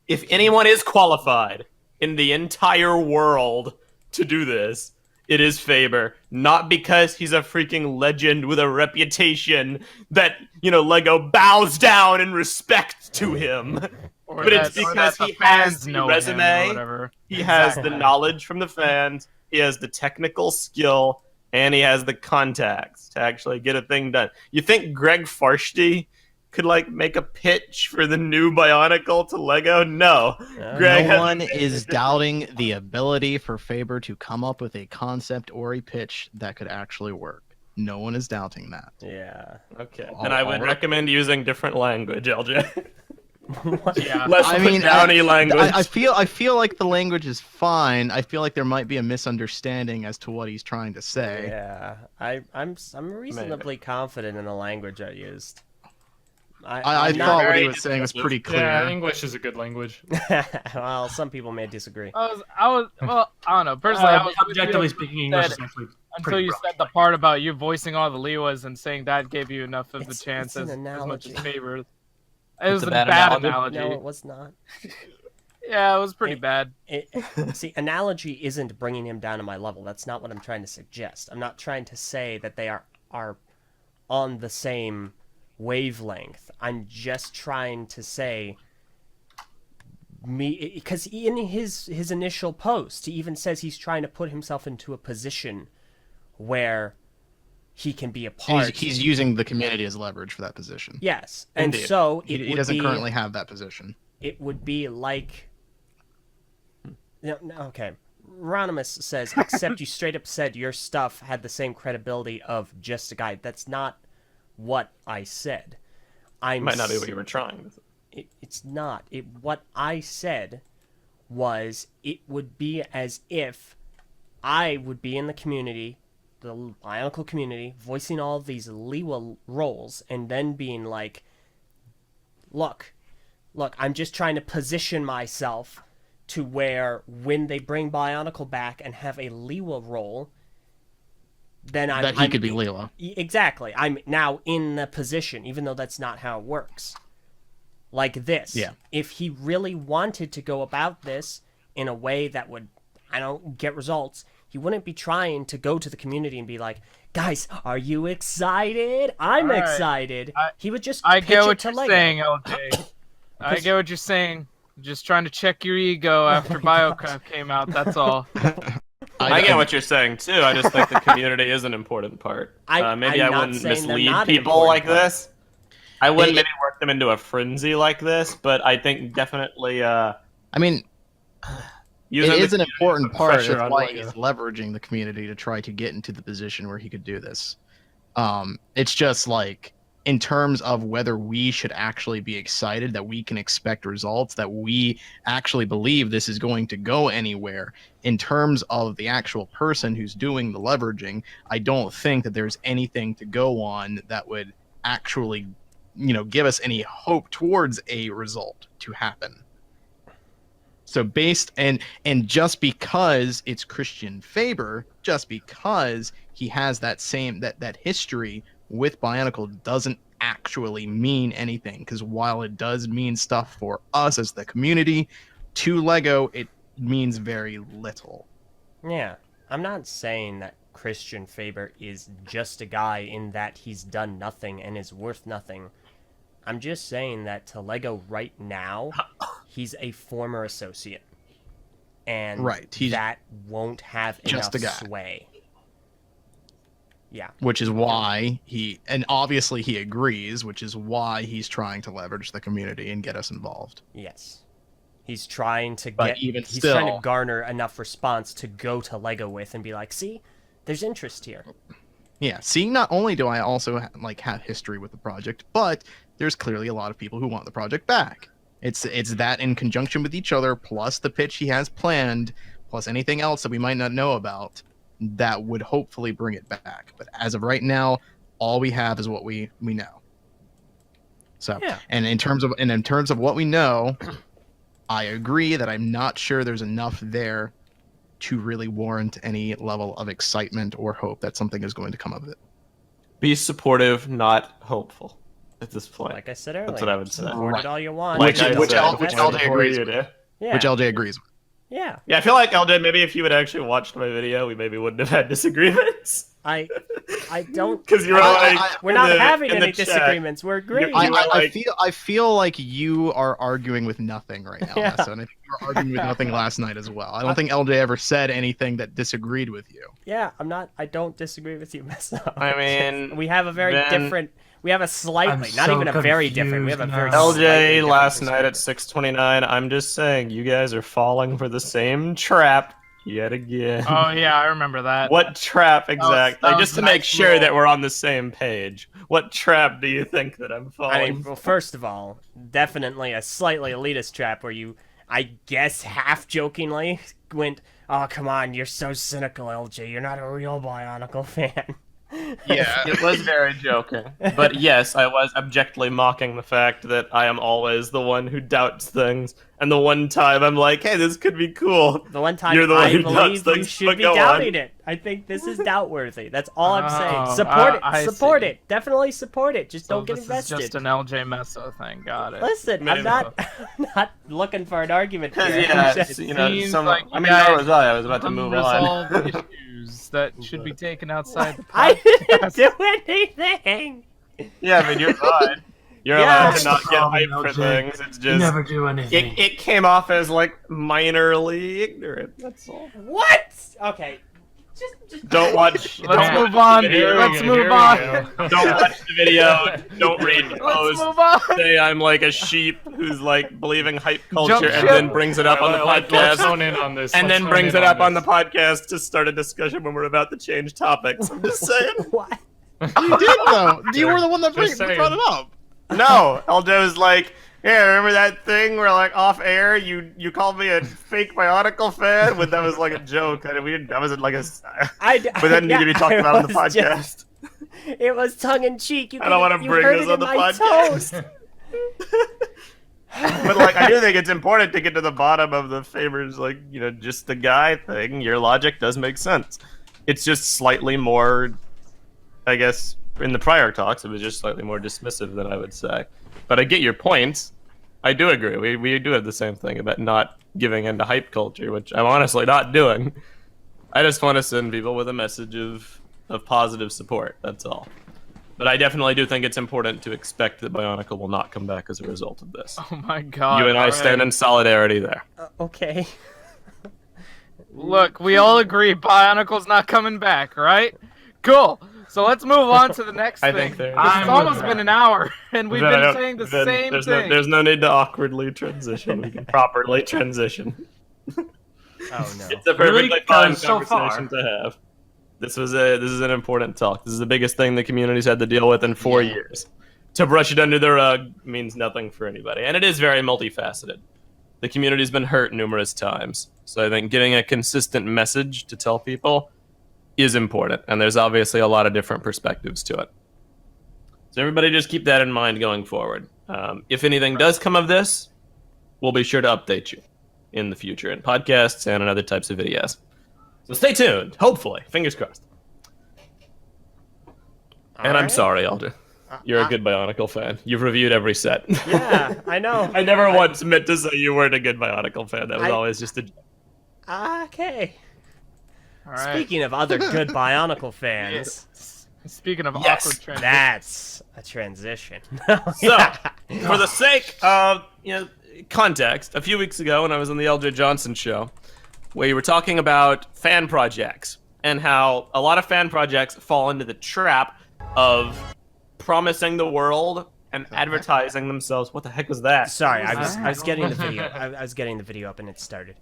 If anyone is qualified in the entire world to do this, it is Faber. Not because he's a freaking legend with a reputation that, Lego bows down in respect to him. Or But it's that- or because that he the has fans the know him or resume, whatever. he has the Exactly. knowledge from the fans, he has the technical skill, and he has the contacts to actually get a thing done. You think Greg Farshty could make a pitch for the new Bionicle to Lego? No. Greg No has- one is doubting the ability for Faber to come up with a concept or a pitch that could actually work. No one is doubting that. Yeah. Okay. And I would recommend using different language, LJ. Yeah. Less I mean, downy language. I feel like the language is fine. I feel like there might be a misunderstanding as to what he's trying to say. Yeah. I'm reasonably confident in the language I used. I I'm not thought what very he was saying was pretty clear. Yeah, English is a good language. well, some people may disagree. Well, I don't know. Personally, I was with you Objectively speaking, English that- is actually until pretty you rough. said the part about you voicing all the Lewas and saying that gave you enough of the It's- chance it's as an much as analogy. Faber. It was a a bad bad analogy? analogy. No, it was not. Yeah, it was pretty bad. See, analogy isn't bringing him down to my level. That's not what I'm trying to suggest. I'm not trying to say that they are on the same wavelength. I'm just trying to say because in his initial post, he even says he's trying to put himself into a position where he can be a part. He's using the community as leverage for that position. Yes, and Indeed. so He doesn't currently have that position. it would be like no, okay. Ronimus says, except you straight up said your stuff had the same credibility of just a guy. That's not what I said. Might not be what you were trying. It's not. What I said was it would be as if I would be in the community, the Bionicle community, voicing all of these Lewa roles, and then being like, look, I'm just trying to position myself to where when they bring Bionicle back and have a Lewa role, then He could be Leela. Exactly. I'm now in the position, even though that's not how it works. Like this. Yeah. If he really wanted to go about this in a way that would, get results, he wouldn't be trying to go to the community and be like, guys, are you excited? I'm All right. excited. He would just I pitch get it what to you're Lego. saying, LJ. I get what you're saying. Just trying to check your ego after BioCraft came out. That's all. I get what you're saying too. I just think the community is an important part. Maybe I'm I not wouldn't saying they're mislead not an people like important part. this. I wouldn't maybe work them into a frenzy like this, but I think definitely. I mean, using it is the an important part. pressure That's on why Lego. he's leveraging the community to try to get into the position where he could do this. It's just like, in terms of whether we should actually be excited that we can expect results, that we actually believe this is going to go anywhere, in terms of the actual person who's doing the leveraging, I don't think that there's anything to go on that would actually, give us any hope towards a result to happen. So and just because it's Christian Faber, just because he has that history with Bionicle, doesn't actually mean anything. Because while it does mean stuff for us as the community, to Lego, it means very little. Yeah. I'm not saying that Christian Faber is just a guy in that he's done nothing and is worth nothing. I'm just saying that to Lego right now, he's a former associate. And that won't have just enough a guy. sway. Yeah. Which is why and obviously he agrees, which is why he's trying to leverage the community and get us involved. Yes. He's trying to he's trying to garner enough response to go to Lego with and be like, see, there's interest here. Yeah, see, not only do I also have history with the project, but there's clearly a lot of people who want the project back. It's that in conjunction with each other, plus the pitch he has planned, plus anything else that we might not know about, that would hopefully bring it back. But as of right now, all we have is what we know. So, Yeah. and in terms of what we know, I agree that I'm not sure there's enough there to really warrant any level of excitement or hope that something is going to come of it. Be supportive, not hopeful. At this point, Like I said earlier. that's what I would say. Support it all you want. Which I LJ said agrees before with. you do. Yeah. Which LJ agrees with. Yeah. Yeah, I feel like LJ, maybe if you had actually watched my video, we maybe wouldn't have had disagreements. I don't. Because you're like, We're not having in any the chat. disagreements. We're agreeing. I feel like you are arguing with nothing right now, Yeah. Meso, and I think you were arguing with nothing last night as well. I don't think LJ ever said anything that disagreed with you. Yeah, I'm not. I don't disagree with you, Meso. I mean, we have a very then- different. We have a slightly, I'm not so even a very different. We have a confused very now. slightly LJ different last night at perspective. 6:29. I'm just saying, you guys are falling for the same trap yet again. Oh yeah, I remember that. What trap exactly? that was Just to nice make sure little- that we're on the same page. What trap do you think that I'm falling? I mean, well, first of all, definitely a slightly elitist trap where you, I guess, half jokingly went, "Oh, come on, you're so cynical, LJ. You're not a real Bionicle fan." Yeah. It was very joking. But yes, I was abjectly mocking the fact that I am always the one who doubts things. And the one time I'm like, hey, this could be cool. The one time You're the one I who doubts believe you things, should but be go on. doubting it. I think this is doubt worthy. That's all I'm saying. Oh, Support it. I Support see. it. Definitely support it. Just So don't get this invested. is just an LJ Meso thing. Got it. Listen, I'm not not looking for an argument here. Yeah, I'm just- you know, Seems some, like I you mean, nor guys was I. I was about to move on. Unresolved issues that should be taken outside the I didn't podcast. do anything. Yeah, I mean, you're fine. You're Yeah. allowed to not get Problem, hyped for LJ. things. It's You just never do anything. it came off as like minorly ignorant. That's all. What? Okay. Just Don't watch. Let's don't move watch on. the video. Let's move on. Don't watch the video. Don't read the Let's post. move on. Say I'm like a sheep who's like believing hype Jump culture and ship. then brings it up on the Let's podcast. zone in on this. And Let's then zone brings in it up on the this. podcast to start a discussion when we're about to change topics. I'm just saying. what? You did though. You were the one that Just brought saying. it up. No, Aldo was like, yeah, remember that thing where like off air you called me a fake Bionicle fan? When that was like a joke. And we didn't, that wasn't like a. But that needed to be talked about on the podcast. It was tongue in cheek. I don't want to bring heard this it on in the my podcast. toast. But like, I do think it's important to get to the bottom of the Faber's, like, just the guy thing. Your logic does make sense. It's just slightly more, I guess, in the prior talks, it was just slightly more dismissive than I would say. But I get your points. I do agree. We do have the same thing about not giving into hype culture, which I'm honestly not doing. I just want to send people with a message of positive support. That's all. But I definitely do think it's important to expect that Bionicle will not come back as a result of this. Oh my god. You and I stand in solidarity there. Okay. Look, we all agree Bionicle's not coming back, right? Cool. So let's move on to the next I thing. think there- It's I'm almost with been that. an hour, and we've Then I been don't- saying the then same there's thing. there's no need to awkwardly transition. We can properly transition. Oh no. It's a Really? perfectly fine So conversation to have. This is an important talk. This is the biggest thing the community's had to deal with in 4 years. To brush it under the rug means nothing for anybody, and it is very multifaceted. The community's been hurt numerous times, so I think getting a consistent message to tell people is important, and there's obviously a lot of different perspectives to it. So everybody just keep that in mind going forward. If anything does come of this, we'll be sure to update you in the future in podcasts and in other types of videos. So stay tuned. Hopefully, fingers crossed. And I'm Alright. sorry, Eljay. You're a good Bionicle fan. You've reviewed every set. Yeah, I know. I never once meant to say you weren't a good Bionicle fan. That was I- always just a. Okay. All right. Speaking of other good Bionicle fans, Speaking of Yes, awkward transition. that's a transition. So, for the sake of context, a few weeks ago when I was on the Eljay Johnson show, we were talking about fan projects and how a lot of fan projects fall into the trap of promising the world and advertising themselves. What the heck was that? Sorry, I was getting the video. I was getting the video up and it started.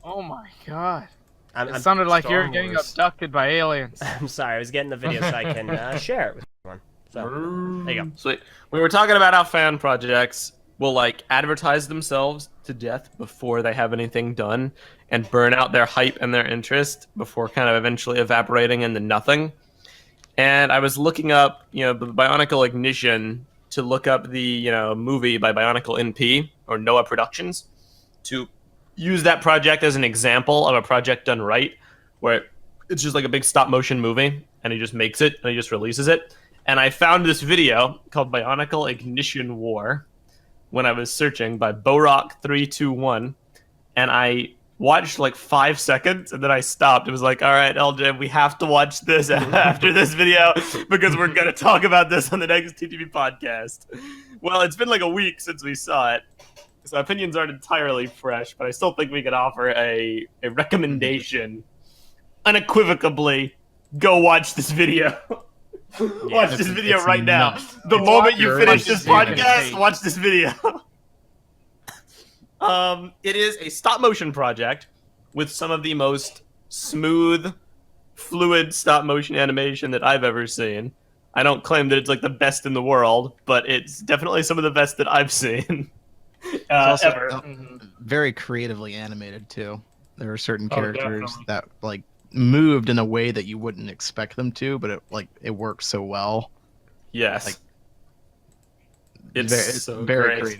Oh my god. I'm, It I'm, sounded like you're Star getting Wars. abducted by aliens. I'm sorry. I was getting the video so I can share it with everyone. So there you go. Sweet. We were talking about how fan projects will like advertise themselves to death before they have anything done and burn out their hype and their interest before kind of eventually evaporating into nothing. And I was looking up, Bionicle Ignition to look up the, movie by Bionicle NP or Noah Productions to use that project as an example of a project done right, where it's just like a big stop motion movie and he just makes it and he just releases it. And I found this video called Bionicle Ignition War when I was searching by Borok321, and I watched like 5 seconds and then I stopped. It was like, all right, Eljay, we have to watch this after this video because we're going to talk about this on the next TTV podcast. Well, it's been like a week since we saw it, so opinions aren't entirely fresh, but I still think we could offer a recommendation. Unequivocally, go watch this video. Watch this video right now. The moment you finish this podcast, watch this video. It is a stop motion project with some of the most smooth, fluid stop motion animation that I've ever seen. I don't claim that it's like the best in the world, but it's definitely some of the best that I've seen It's also ever. very creatively animated too. There are certain Oh, characters definitely. that like moved in a way that you wouldn't expect them to, but it works so well. Yes. like, It's so very great.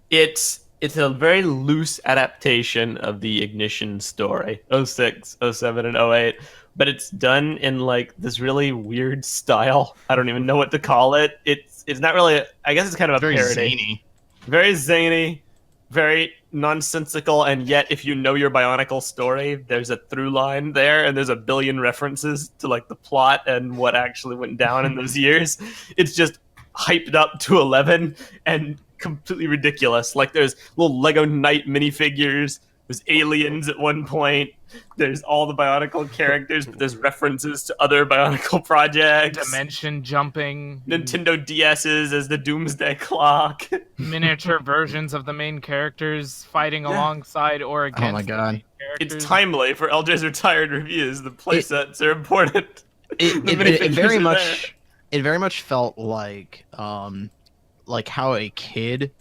creative. It's a very loose adaptation of the Ignition story, 06, 07, and 08, but it's done in like this really weird style. I don't even know what to call it. It's not really. I guess it's kind of a Very parody. zany. Very zany, very nonsensical, and yet if you know your Bionicle story, there's a through line there, and there's a billion references to like the plot and what actually went down in those years. It's just hyped up to 11 and completely ridiculous. Like there's little Lego Knight minifigures, there's aliens at one point, there's all the Bionicle characters, but there's references to other Bionicle projects. Dimension jumping, Nintendo DS's as the Doomsday Clock. miniature versions of the main characters fighting alongside or against my the God. main characters. It's timely for LJ's retired reviews. The playsets are important. It, The it, minifigures it very are much it very much felt like how a kid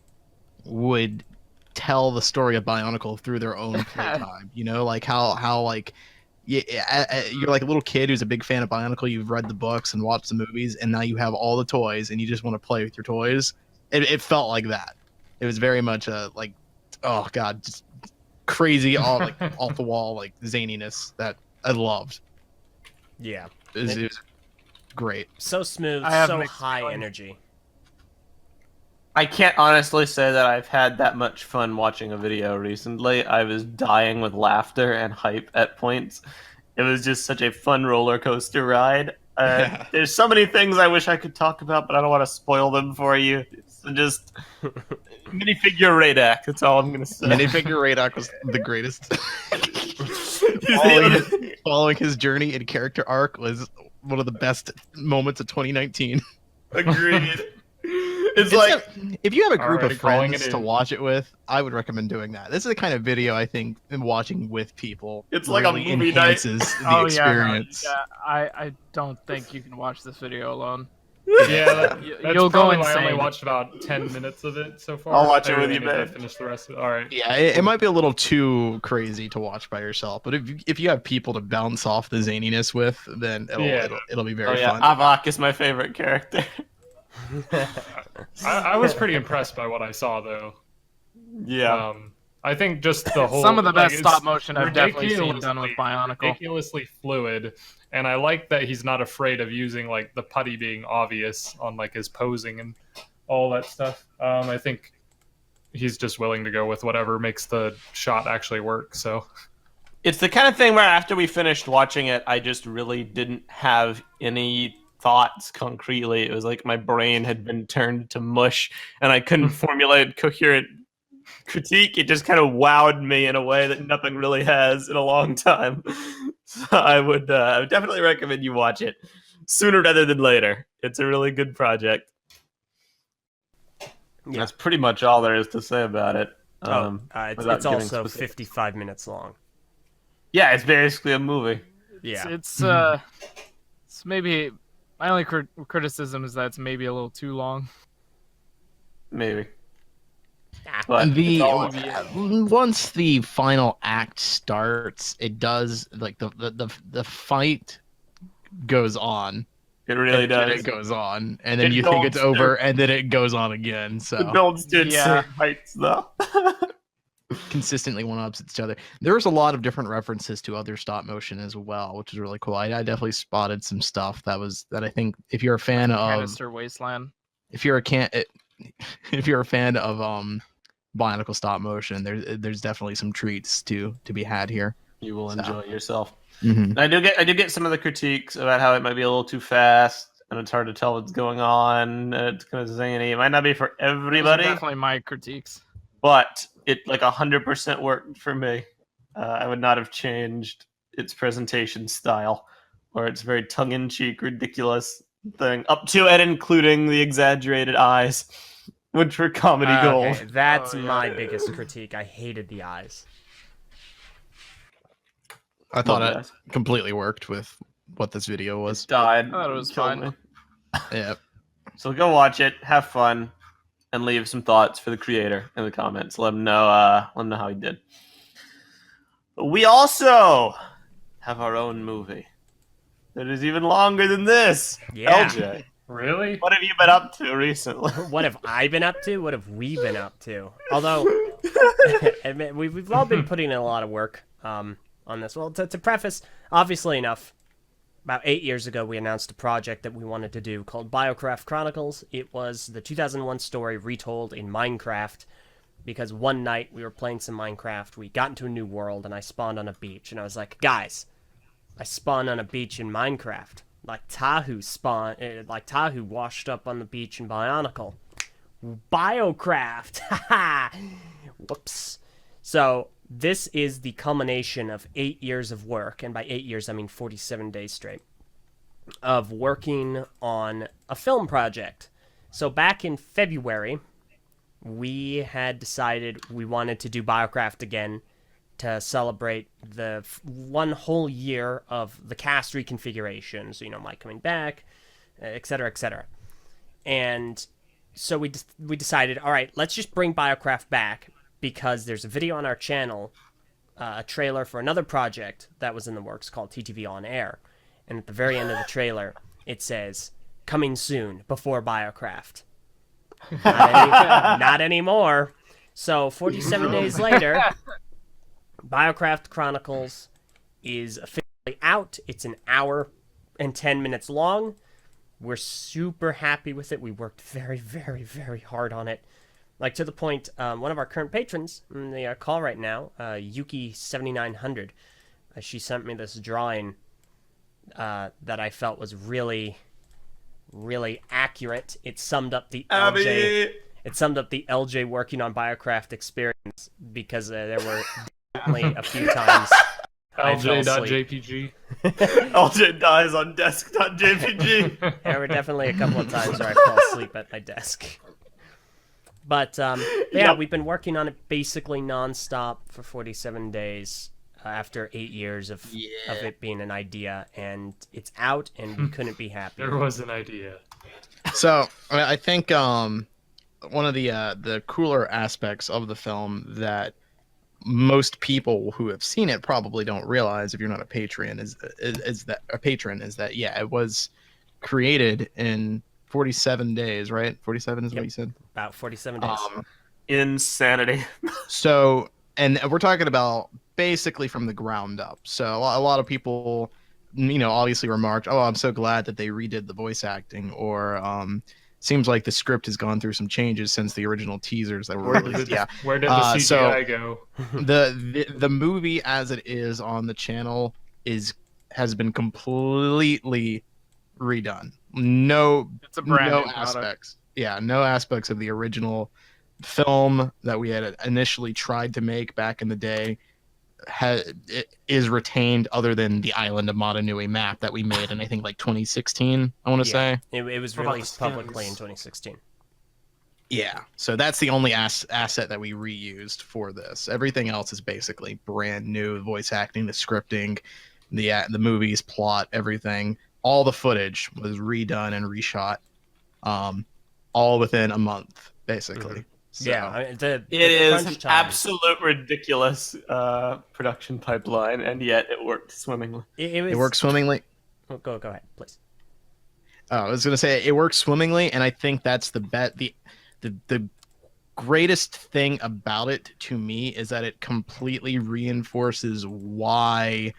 would tell the story of Bionicle through their own playtime. Like how like you're like a little kid who's a big fan of Bionicle. You've read the books and watched the movies, and now you have all the toys, and you just want to play with your toys. it felt like that. It was very much like, oh god, just crazy, all like off the wall like zaniness that I loved. Yeah. It was great. So smooth, I have so mixed high feelings. energy. I can't honestly say that I've had that much fun watching a video recently. I was dying with laughter and hype at points. It was just such a fun roller coaster ride. Yeah. There's so many things I wish I could talk about, but I don't want to spoil them for you. It's just minifigure Radak. That's all I'm gonna say. Minifigure Radak was the greatest. Following his journey and character arc was one of the best moments of 2019. Agreed. It's like if you have a group Alrighty, of calling friends it to in. watch it with, I would recommend doing that. This is the kind of video I think watching with people It's like a really movie night. enhances the Oh experience. yeah, I don't think you can watch this video alone. Yeah, that's You'll go probably why I only insane. watched about 10 minutes of it so far. I'll watch it I with really you, need to babe. finish the rest of it. All right. Yeah, it might be a little too crazy to watch by yourself, but if you have people to bounce off the zaniness with, then it'll be oh very yeah, fun. Avak is my favorite character. I was pretty impressed by what I saw, though. Yeah. I think just the whole Some of the best it's stop motion I've definitely seen done with ridiculously- Bionicle. ridiculously fluid, and I like that he's not afraid of using like the putty being obvious on like his posing and all that stuff. I think he's just willing to go with whatever makes the shot actually work. So It's the kind of thing where after we finished watching it, I just really didn't have any thoughts concretely. It was like my brain had been turned to mush and I couldn't formulate coherent critique. It just kind of wowed me in a way that nothing really has in a long time. So I would definitely recommend you watch it sooner rather than later. It's a really good project. Yeah. That's pretty much all there is to say about it. It's without giving also specifics. 55 minutes long. Yeah, it's basically a movie. Yeah. It's maybe my only criticism is that it's maybe a little too long. Maybe. Ah. But The it's all- once the final act starts, it does like the fight goes on. it really and does. It goes on, and then It you think it's builds over, and then it goes on again. It So builds to insane Yeah. heights, though. consistently one ups each other. There was a lot of different references to other stop motion as well, which is really cool. I definitely spotted some stuff that I think if you're a fan of Canister Wasteland. if you're a fan of Bionicle stop motion, there's definitely some treats to be had here. You will enjoy yourself. Mm-hmm. I do get some of the critiques about how it might be a little too fast and it's hard to tell what's going on. It's kind of zany. It might not be for Those are everybody, definitely my critiques. but it like 100% worked for me. I would not have changed its presentation style or its very tongue-in-cheek, ridiculous thing, up to and including the exaggerated eyes, which were comedy gold. Okay, that's Oh, yeah. my biggest critique. I hated the eyes. I thought Love it completely worked with what this video It was. died. I thought it was Killed fine. me. Yeah. So go watch it, have fun, and leave some thoughts for the creator in the comments. Let him know how he did. We also have our own movie that is even longer than this. Yeah. LJ, really, what have you been up to recently? What have I been up to? What have we been up to? Although, admit, we've all been putting in a lot of work on this. Well, to preface, obviously enough, about 8 years ago, we announced a project that we wanted to do called BioCraft Chronicles. It was the 2001 story retold in Minecraft, because one night we were playing some Minecraft, we got into a new world, and I spawned on a beach, and I was like, guys, I spawned on a beach in Minecraft. Like Tahu washed up on the beach in Bionicle. BioCraft! Haha! Whoops. So, this is the culmination of 8 years of work, and by 8 years I mean 47 days straight, of working on a film project. So back in February, we had decided we wanted to do BioCraft again to celebrate the 1 whole year of the cast reconfiguration. So, Mike coming back, etc., etc. And so we decided, all right, let's just bring BioCraft back, because there's a video on our channel, a trailer for another project that was in the works called TTV On Air. And at the very end of the trailer, it says, coming soon, before BioCraft. Not anymore. So 47 days later, BioCraft Chronicles is officially out. It's an hour and 10 minutes long. We're super happy with it. We worked very, very, very hard on it. Like, to the point, one of our current patrons in the call right now, Yuki7900, she sent me this drawing that I felt was really, really accurate. It summed up the Eljay. It summed up the Eljay working on BioCraft experience, because there were definitely a few times I fell asleep. LJ.jpg. Eljay dies on desk.jpg. There were definitely a couple of times where I fell asleep at my desk. But yeah, we've been working on it basically nonstop for 47 days after 8 years of it being an idea, and it's out, and we couldn't be happier. There was an idea. So I think one of the cooler aspects of the film that most people who have seen it probably don't realize, if you're not a patron, is that it was created in 47 days, right? 47 is what you said? About 47 days. Insanity. So, and we're talking about basically from the ground up. So a lot of people, obviously remarked, "Oh, I'm so glad that they redid the voice acting," or seems like the script has gone through some changes since the original teasers that were released. Yeah. Where did the CGI go? The movie as it is on the channel has been completely redone. It's a brand new aspects. Yeah, no aspects of the original film that we had initially tried to make back in the day is retained, other than the Island of Motunui map that we made in, I think, like 2016, I want to say. It was released publicly in 2016. Yeah, so that's the only asset that we reused for this. Everything else is basically brand new. Voice acting, the scripting, the movie's plot, everything. All the footage was redone and reshot, all within a month, basically. Mm-hmm. So, yeah, It is absolute ridiculous production pipeline, and yet it worked swimmingly. It worked swimmingly. Oh, go ahead, please. I was gonna say it works swimmingly, and I think that's the greatest thing about it to me is that it completely reinforces why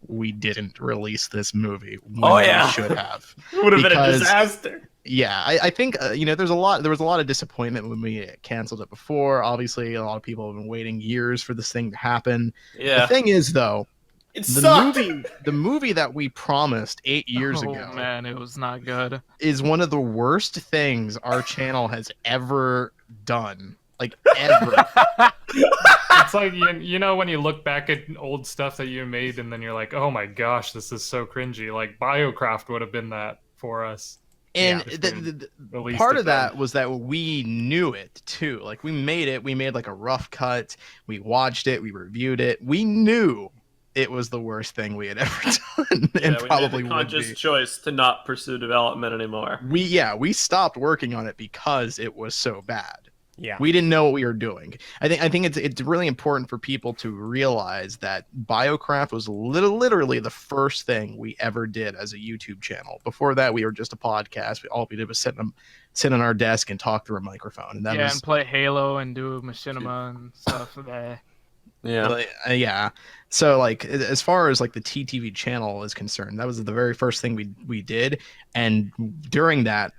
we didn't release this movie when we should have. It would have been a disaster. Yeah, I think there was a lot of disappointment when we canceled it before. Obviously, a lot of people have been waiting years for this thing to happen. Yeah. The thing is, though, the movie that we promised 8 years ago, oh man, it was not good, is one of the worst things our channel has ever done. Like, ever. It's like, when you look back at old stuff that you made, and then you're like, oh my gosh, this is so cringy. Like, BioCraft would have been that for us. And part of that was that we knew it too. Like, we made like a rough cut. We watched it. We reviewed it. We knew it was the worst thing we had ever done, and probably would be. Conscious choice to not pursue development anymore. We stopped working on it because it was so bad. Yeah, we didn't know what we were doing. I think it's really important for people to realize that BioCraft was literally the first thing we ever did as a YouTube channel. Before that, we were just a podcast. All we did was sit on our desk and talk through a microphone, and and play Halo and do machinima and stuff. Yeah. So, like, as far as like the TTV channel is concerned, that was the very first thing we did, and during that,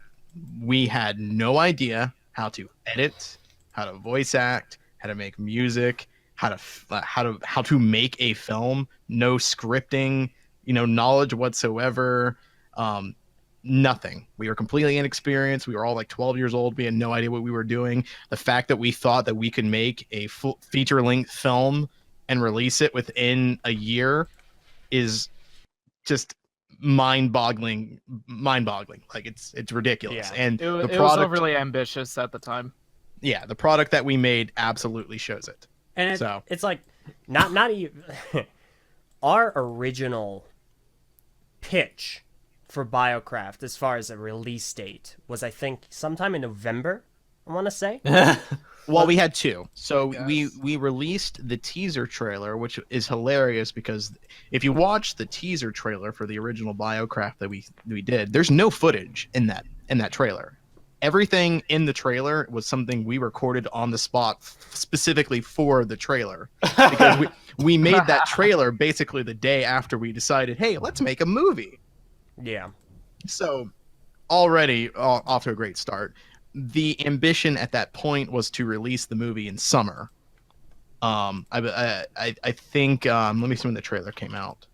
we had no idea how to edit, how to voice act, how to make music, how to make a film. No scripting, knowledge whatsoever. Nothing. We were completely inexperienced. We were all like 12 years old. We had no idea what we were doing. The fact that we thought that we could make a full feature-length film and release it within a year is just mind-boggling. Like, it's ridiculous. Yeah. And it was overly ambitious at the time. Yeah, the product that we made absolutely shows it. And it's like not even our original pitch for BioCraft as far as a release date was, I think, sometime in November, I want to say. Well, we had two. So we released the teaser trailer, which is hilarious because if you watch the teaser trailer for the original BioCraft that we did, there's no footage in that trailer. everything in the trailer was something we recorded on the spot specifically for the trailer, because we made that trailer basically the day after we decided, hey, let's make a movie. Yeah. So already off to a great start. The ambition at that point was to release the movie in summer. I think let me see when the trailer came out.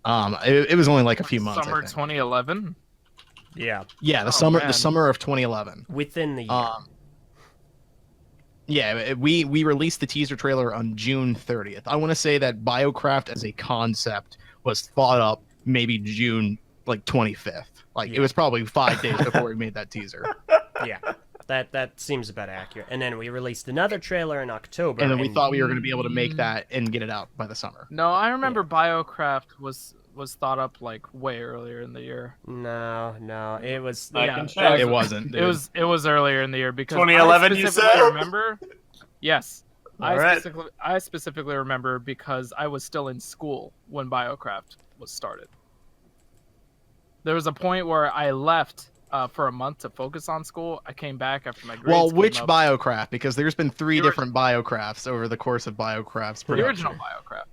It was only like a few months. Summer I think. 2011. Yeah. Yeah, the man. summer of 2011. Within the year. Yeah, we released the teaser trailer on June 30th. I want to say that BioCraft as a concept was thought up maybe June like 25th. Like it was probably 5 days before we made that teaser. Yeah. That seems about accurate. And then we released another trailer in October. And then we thought we were going to be able to make that and get it out by the summer. No, I remember BioCraft was thought up like way earlier in the year. No, it was. I Yeah, can check. It wasn't. Dude. It was earlier in the year because 2011, I you specifically said? remember. Yes, All right. I specifically remember because I was still in school when BioCraft was started. There was a point where I left for a month to focus on school. I came back after my grades. Well, came which up. BioCraft? Because there's been three The different BioCrafts over the course of BioCraft's The production. original BioCraft,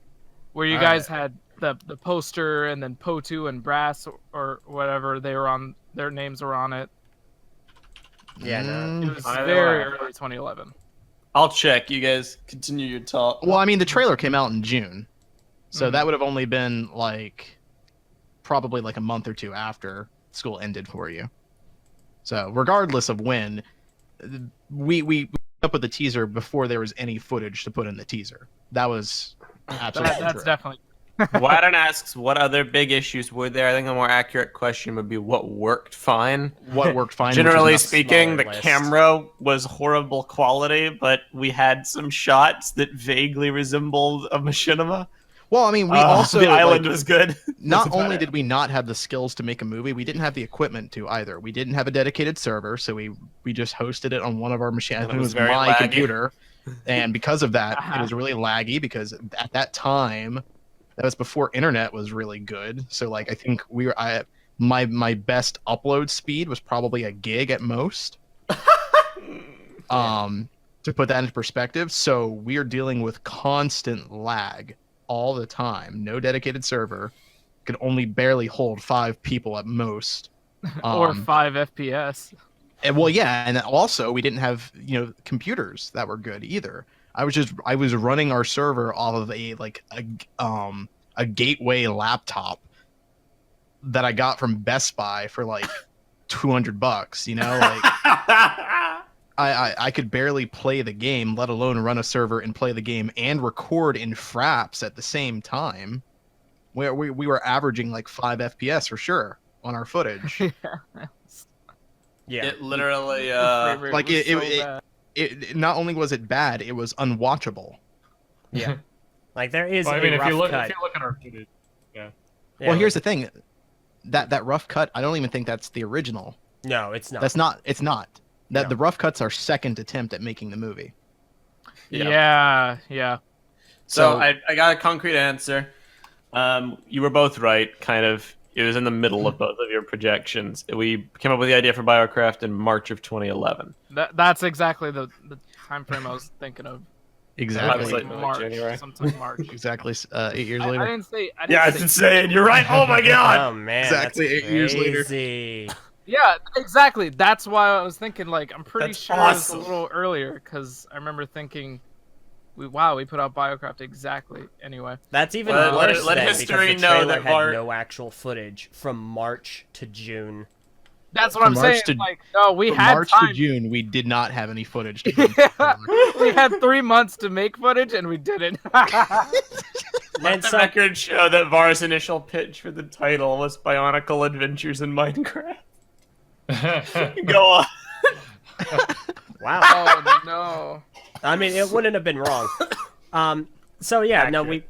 where you All guys had the poster and then Potu and Brass or whatever they were on. Their names were on it. Yeah, no. It was Either very way. early 2011. I'll check. You guys continue your talk. Well, I mean, the trailer came out in June, so Mhm. that would have only been like probably like a month or two after school ended for you. So regardless of when, we came up with the teaser before there was any footage to put in the teaser. That was absolutely That's true. definitely. Wadden asks, what other big issues were there? I think a more accurate question would be what worked fine. What worked fine. Generally which is not- speaking, the smaller list. camera was horrible quality, but we had some shots that vaguely resembled a machinima. Well, I mean, we also the island like, was good. not That's about only it. did we not have the skills to make a movie, we didn't have the equipment to either. We didn't have a dedicated server, so we just hosted it on one of our machines. I think it was very my laggy. computer, and because of that, it was really laggy. Because at that time, that was before internet was really good. So like, I think my best upload speed was probably a gig at most. To put that into perspective, so we are dealing with constant lag all the time. No dedicated server, could only barely hold 5 people at most. Or 5 FPS. And, well, yeah, and also we didn't have computers that were good either. I was running our server off of a gateway laptop that I got from Best Buy for like $200. Like I could barely play the game, let alone run a server and play the game and record in fraps at the same time. Where we were averaging like 5 FPS for sure on our footage. Yeah. It literally, Like, was it- so it- bad. It not only was it bad, it was unwatchable. Yeah. Like there is Well, I mean, a if rough you look cut. at our footage, Yeah, Well, here's the thing. That rough cut, I don't even think that's the original. no, it's not. That's not. It's not. That No. the rough cuts are second attempt at making the movie. Yeah. Yeah. So I got a concrete answer. You were both right, kind of. It was in the middle of both of your projections. We came up with the idea for BioCraft in March of 2011. That's exactly the time frame I was thinking of. Exactly. Like March, January. sometime March. Exactly. 8 years I later. didn't say. Yeah, it's insane. You're right. Oh my god. Oh man, Exactly that's 8 years later. crazy. Yeah, exactly. That's why I was thinking. Like, I'm pretty That's sure awesome. it was a little earlier because I remember thinking, we put out BioCraft exactly. Anyway, That's even Let- let- worse let then, history because the know trailer that had Var- no actual footage from March to June. that's what From I'm March saying. to- Like, no, we From had March time. to June, we did not have any footage. To Yeah. We had 3 months to make footage and we didn't. Let And the so, record show that Var's initial pitch for the title was Bionicle Adventures in Minecraft. Go on. wow. Oh no. I mean, it wouldn't have been wrong. So yeah, no, Accurate.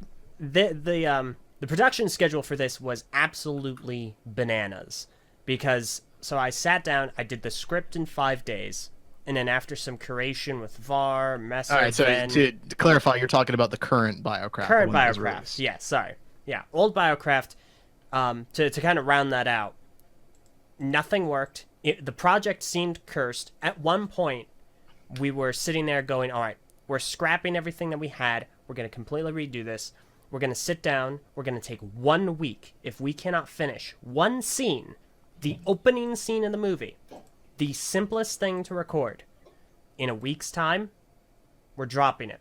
the production schedule for this was absolutely bananas because I sat down, I did the script in 5 days, and then after some curation with Var, Meso, All right. So Ben, to clarify, you're talking about the current BioCraft. current the one that was BioCraft. released. Yeah, sorry. Yeah, old BioCraft. To kind of round that out, nothing worked. The project seemed cursed. At one point, we were sitting there going, all right, we're scrapping everything that we had. We're going to completely redo this. We're going to sit down. We're going to take 1 week. If we cannot finish one scene, the opening scene in the movie, the simplest thing to record, in a week's time, we're dropping it.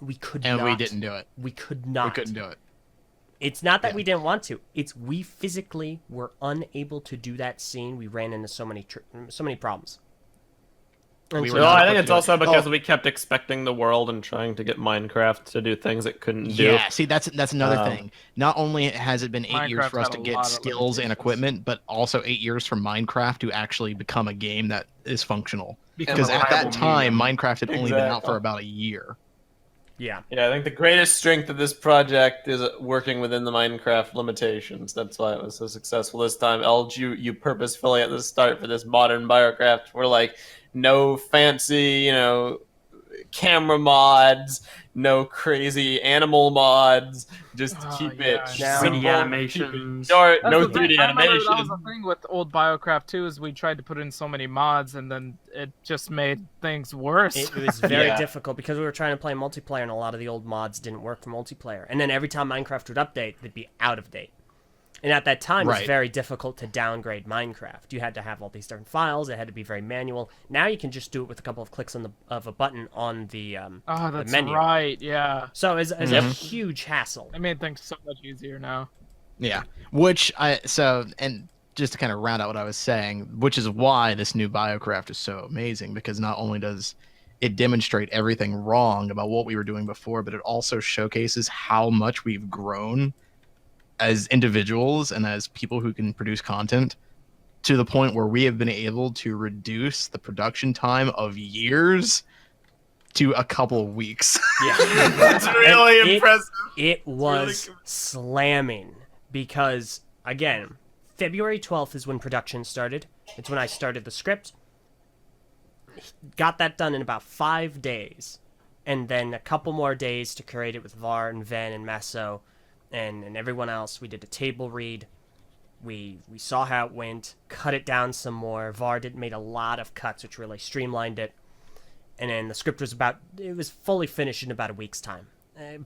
We could not. And we didn't do it. We could not. We couldn't do it. It's not that we didn't want to. It's we physically were unable to do that scene. We ran into so many problems. And so- Well, I think it's also because we kept expecting the world and trying to get Minecraft to do things it couldn't do. Yeah, see, that's another thing. Not only has it been 8 years Minecraft for us had to a get lot of skills and limitations. equipment, but also 8 years for Minecraft to actually become a game that is functional. Become Because a at viable that time, medium. Minecraft had only been out Exactly. for about a year. yeah. Yeah, I think the greatest strength of this project is working within the Minecraft limitations. That's why it was so successful this time. Eljay, you purposefully at the start for this modern BioCraft were like, no fancy, camera mods, no crazy animal mods. Just Oh, keep yeah. it Now- 3D simple, animations. short, That's no the thing. 3D I remember animation. That was the thing with old BioCraft too, is we tried to put in so many mods, and then it just made things worse. It was very Yeah. difficult because we were trying to play multiplayer and a lot of the old mods didn't work for multiplayer. And then every time Minecraft would update, they'd be out of date. And at that time, it was Right. very difficult to downgrade Minecraft. You had to have all these different files. It had to be very manual. Now you can just do it with a couple of clicks of a button on the Oh, that's menu. right. Yeah, So it's a huge hassle. it made things so much easier now. Yeah. And just to kind of round out what I was saying, which is why this new BioCraft is so amazing, because not only does it demonstrate everything wrong about what we were doing before, but it also showcases how much we've grown as individuals and as people who can produce content, to the point where we have been able to reduce the production time of years to a couple of weeks. Yeah. That's really And impressive. It was really slamming because, again, February 12th is when production started. It's when I started the script. Got that done in about 5 days. And then a couple more days to create it with Var and Ven and Meso and everyone else. We did a table read. We saw how it went, cut it down some more. Var made a lot of cuts, which really streamlined it. And then the script was fully finished in about a week's time,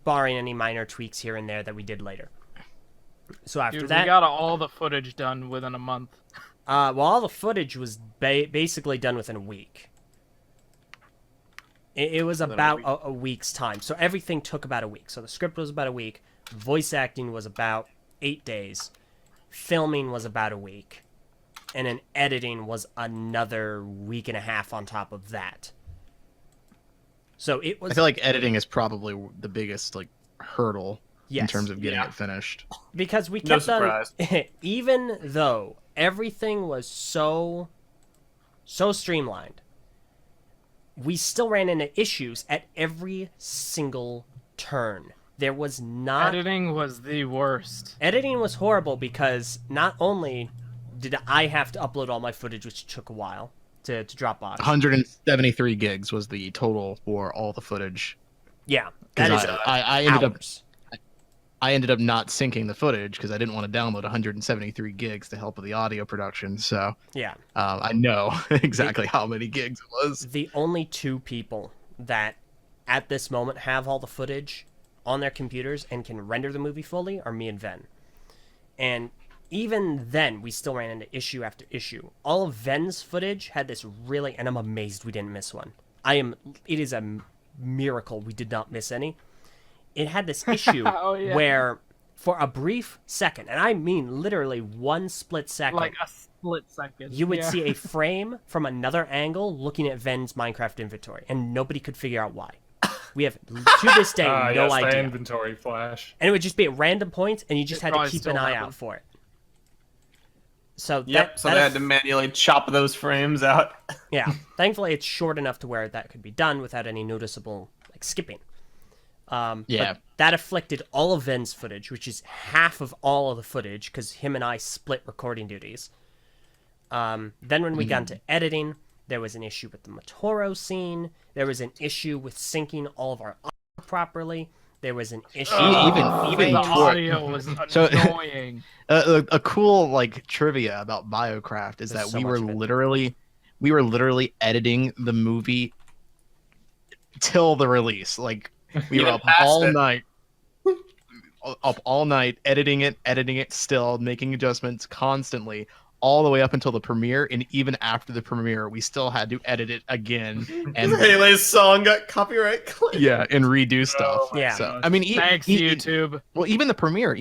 barring any minor tweaks here and there that we did later. So after Dude, that, we got all the footage done within a month. well, all the footage was basically done within a week. It was about a week's time. So everything took about a week. So the script was about a week. Voice acting was about 8 days. Filming was about a week. And then editing was another week and a half on top of that. So it was... I feel like editing is probably the biggest hurdle in Yes. terms of getting it finished. Because we No kept on, surprise. even though everything was so streamlined, we still ran into issues at every single turn. There was not... Editing was the worst. Editing was horrible because not only did I have to upload all my footage, which took a while to drop off. 173 gigs was the total for all the footage. Yeah, that is I ended up hours. I ended up not syncing the footage because I didn't want to download 173 gigs to help with the audio production. So Yeah. I know exactly how many gigs it was. The only two people that at this moment have all the footage on their computers and can render the movie fully are me and Ven. And even then, we still ran into issue after issue. All of Ven's footage had this really, and I'm amazed we didn't miss one. It is a miracle we did not miss any. It had this issue Oh, yeah. where, for a brief second, and I mean literally one split second, Like a split second. you would Yeah. see a frame from another angle looking at Ven's Minecraft inventory, and nobody could figure out why. We have, to this day, no yes, the idea. inventory flash. And it would just be at random points, and you just It had to probably keep still an eye happens. out for it. So Yep, so they had to manually chop those frames out. yeah, thankfully it's short enough to where that could be done without any noticeable skipping. Yeah. But that afflicted all of Ven's footage, which is half of all of the footage, because him and I split recording duties. Then when we got into editing, there was an issue with the Matoro scene. There was an issue with syncing all of our audio properly. there was an issue. Even the for- audio was So- annoying. A cool like trivia about BioCraft is There's that so we much were of it. literally editing the movie till the release. Like we were Even up past all it. night, editing it, still making adjustments constantly, all the way up until the premiere. And even after the premiere, we still had to edit it again and Haley's song got copyright claimed. and redo stuff. Yeah. So I mean, Thanks, YouTube. well, even the premiere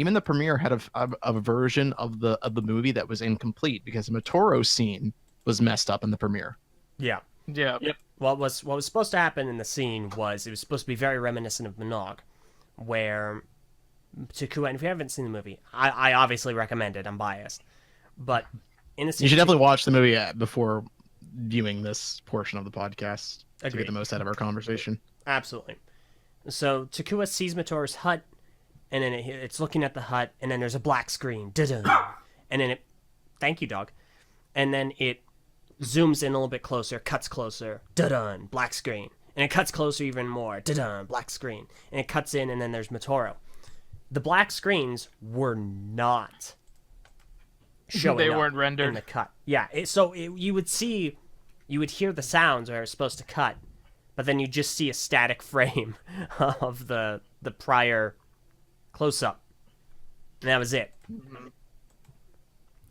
had a version of the movie that was incomplete because the Motoro scene was messed up in the premiere. Yeah. Yeah. What was supposed to happen in the scene was it was supposed to be very reminiscent of Minogue, where Takuma, and if you haven't seen the movie, I obviously recommend it. I'm biased, but in the scene, You should definitely watch the movie before viewing this portion of the podcast to Agreed. get the most out of our conversation. Absolutely. So Takuma sees Motoro's hut, and then it's looking at the hut, and then there's a black screen, da-dun. And then thank you, dog, and then it zooms in a little bit closer, cuts closer, da-dun, black screen, and it cuts closer even more, da-dun, black screen, and it cuts in, and then there's Motoro. The black screens were not showing They up weren't in rendered. the cut. Yeah, you would hear the sounds where it was supposed to cut, but then you just see a static frame of the prior close-up, and that was it.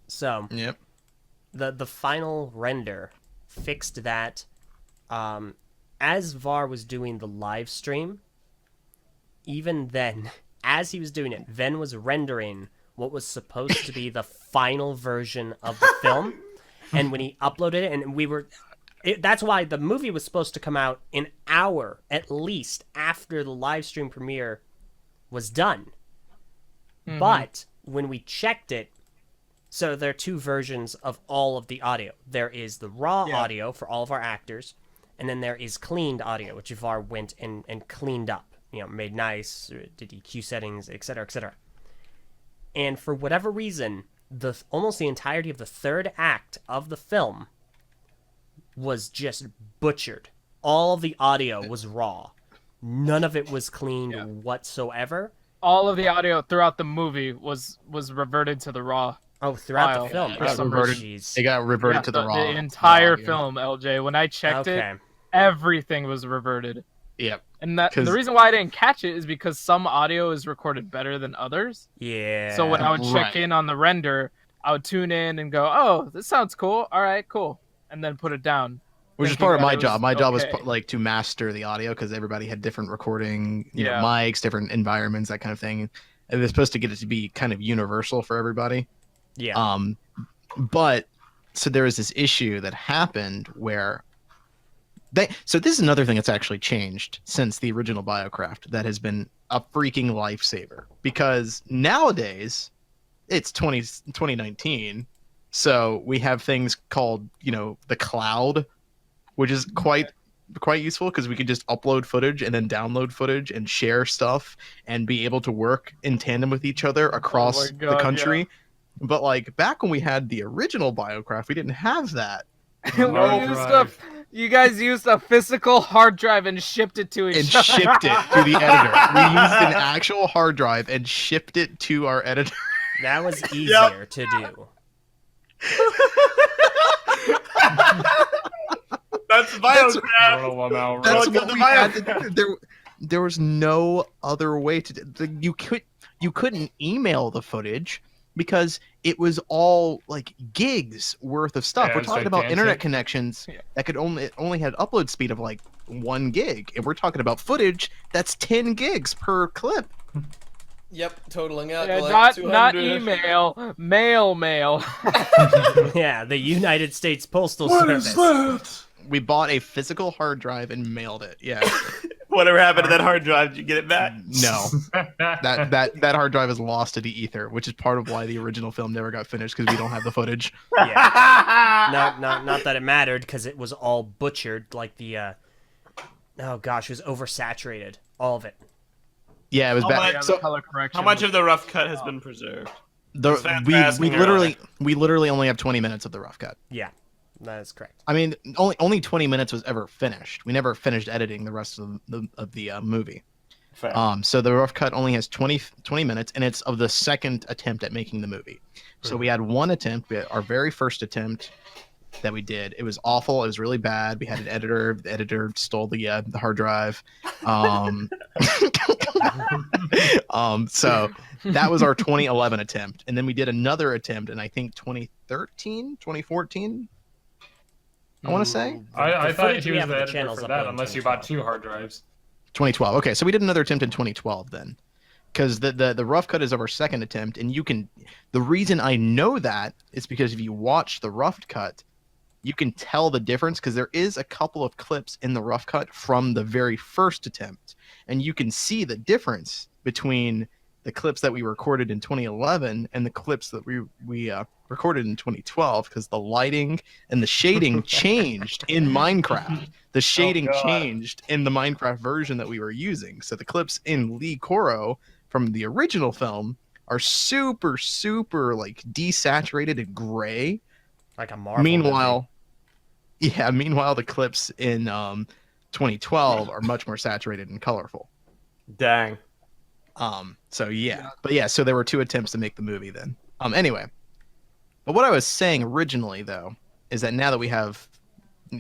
So Yep. the final render fixed that. As VAR was doing the live stream, even then, as he was doing it, Ven was rendering what was supposed to be the final version of the film, and when he uploaded it, and that's why the movie was supposed to come out an hour at least after the live stream premiere was done. But when we checked it, so there are two versions of all of the audio. There is the raw audio for all of our actors, and then there is cleaned audio, which VAR went and cleaned up, made nice, did EQ settings, etc., etc. And for whatever reason, almost the entirety of the third act of the film was just butchered. All of the audio was raw. None of it was cleaned whatsoever. All of the audio throughout the movie was reverted to the raw. Oh, throughout File. the film. Yeah, It got Oh, reverted. jeez. It got reverted to the raw. The entire audio. film, LJ. When I checked Okay. it, everything was reverted. Yep. And the 'Cause- reason why I didn't catch it is because some audio is recorded better than others. Yeah. So when I would check Right. in on the render, I would tune in and go, "Oh, this sounds cool. All right, cool," and then put it down. Which is thinking part of that my it was job. My job was okay. like to master the audio because everybody had different recording, Yeah. mics, different environments, that kind of thing. And they're supposed to get it to be kind of universal for everybody. Yeah. But so there was this issue that happened where so this is another thing that's actually changed since the original BioCraft that has been a freaking lifesaver because nowadays it's 2019, so we have things called the cloud, which is quite useful because we could just upload footage and then download footage and share stuff and be able to work in tandem with each other across my the God, country. But like back when we had the original BioCraft, we didn't have that. You guys used a physical hard drive and shipped it to And each other. shipped it to the editor. We used an actual hard drive and shipped it to our editor. That was easier to do. That's BioCraft. Roll 'em out, That's Welcome what to we had to do. There was no other way to do. You couldn't email the footage because it was all like gigs worth of stuff. Yeah, We're it's talking about gigantic. internet connections that could only had upload speed of like 1 gig, and we're talking about footage that's 10 gigs per clip. Yep, totaling out Yeah, to like not 200. email, mail. Yeah, the United States Postal Service. We bought a physical hard drive and mailed it. Yeah, Whatever happened to that hard drive? Did you get it back? no, that hard drive is lost to the ether, which is part of why the original film never got finished because we don't have the footage. Yeah. Not that it mattered because it was all butchered. Like the, oh gosh, it was oversaturated. All of it. Yeah, it was Oh bad. my- So color correction. How much of the rough cut has been preserved? the, fans we were asking we literally only have 20 minutes of the rough cut. Yeah, that is correct. I mean, only 20 minutes was ever finished. We never finished editing the rest of the movie. Fair. So the rough cut only has 20 minutes, and it's of the second attempt at making the movie. So we had one attempt, our very first attempt that we did. It was awful. It was really bad. We had an editor. The editor stole the hard drive. So that was our 2011 attempt, and then we did another attempt in I think 2013, 2014. I want to say I The thought footage he we was have the of the editor channel's for uploaded that, in unless you bought 2012. 2 hard drives. 2012. Okay, so we did another attempt in 2012 then, because the rough cut is of our second attempt, and the reason I know that is because if you watch the rough cut, you can tell the difference, because there is a couple of clips in the rough cut from the very first attempt, and you can see the difference between the clips that we recorded in 2011 and the clips that we recorded in 2012, because the lighting and the shading changed in Minecraft. The shading God. changed in the Minecraft version that we were using. So the clips in Lee Koro from the original film are super, super like desaturated and gray. Like a Marvel Meanwhile, the clips in 2012 are much more saturated and colorful. Dang. So there were 2 attempts to make the movie then. Anyway, but what I was saying originally though is that now that we have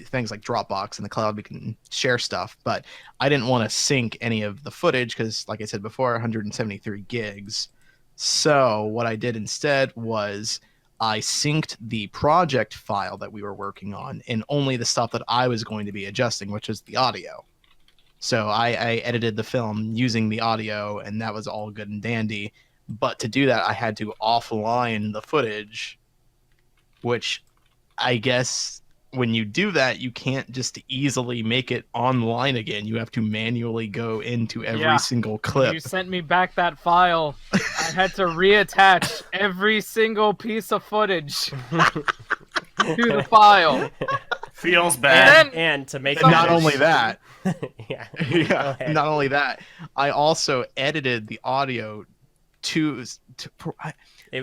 things like Dropbox in the cloud, we can share stuff, but I didn't want to sync any of the footage because, like I said before, 173 gigs. So what I did instead was I synced the project file that we were working on and only the stuff that I was going to be adjusting, which is the audio. So I edited the film using the audio, and that was all good and dandy. But to do that, I had to offline the footage, which I guess when you do that, you can't just easily make it online again. You have to manually go into every single clip. You sent me back that file. I had to reattach every single piece of footage to the file. Feels bad. And to make And not only that, yeah. not only that, I also edited the audio I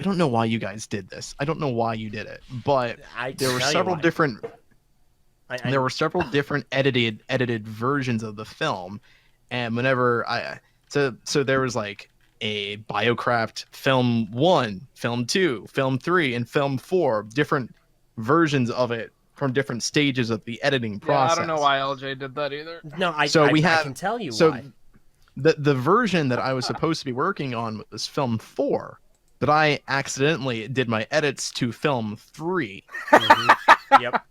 don't know why you guys did this. I don't know why you did it, but there were several different. There were several different edited versions of the film, and whenever so there was like a BioCraft film 1, film 2, film 3, and film 4, different versions of it from different stages of the editing process. Yeah, I don't know why Eljay did that either. No, I can tell you why. The version that I was supposed to be working on was film 4, but I accidentally did my edits to film 3. Yep.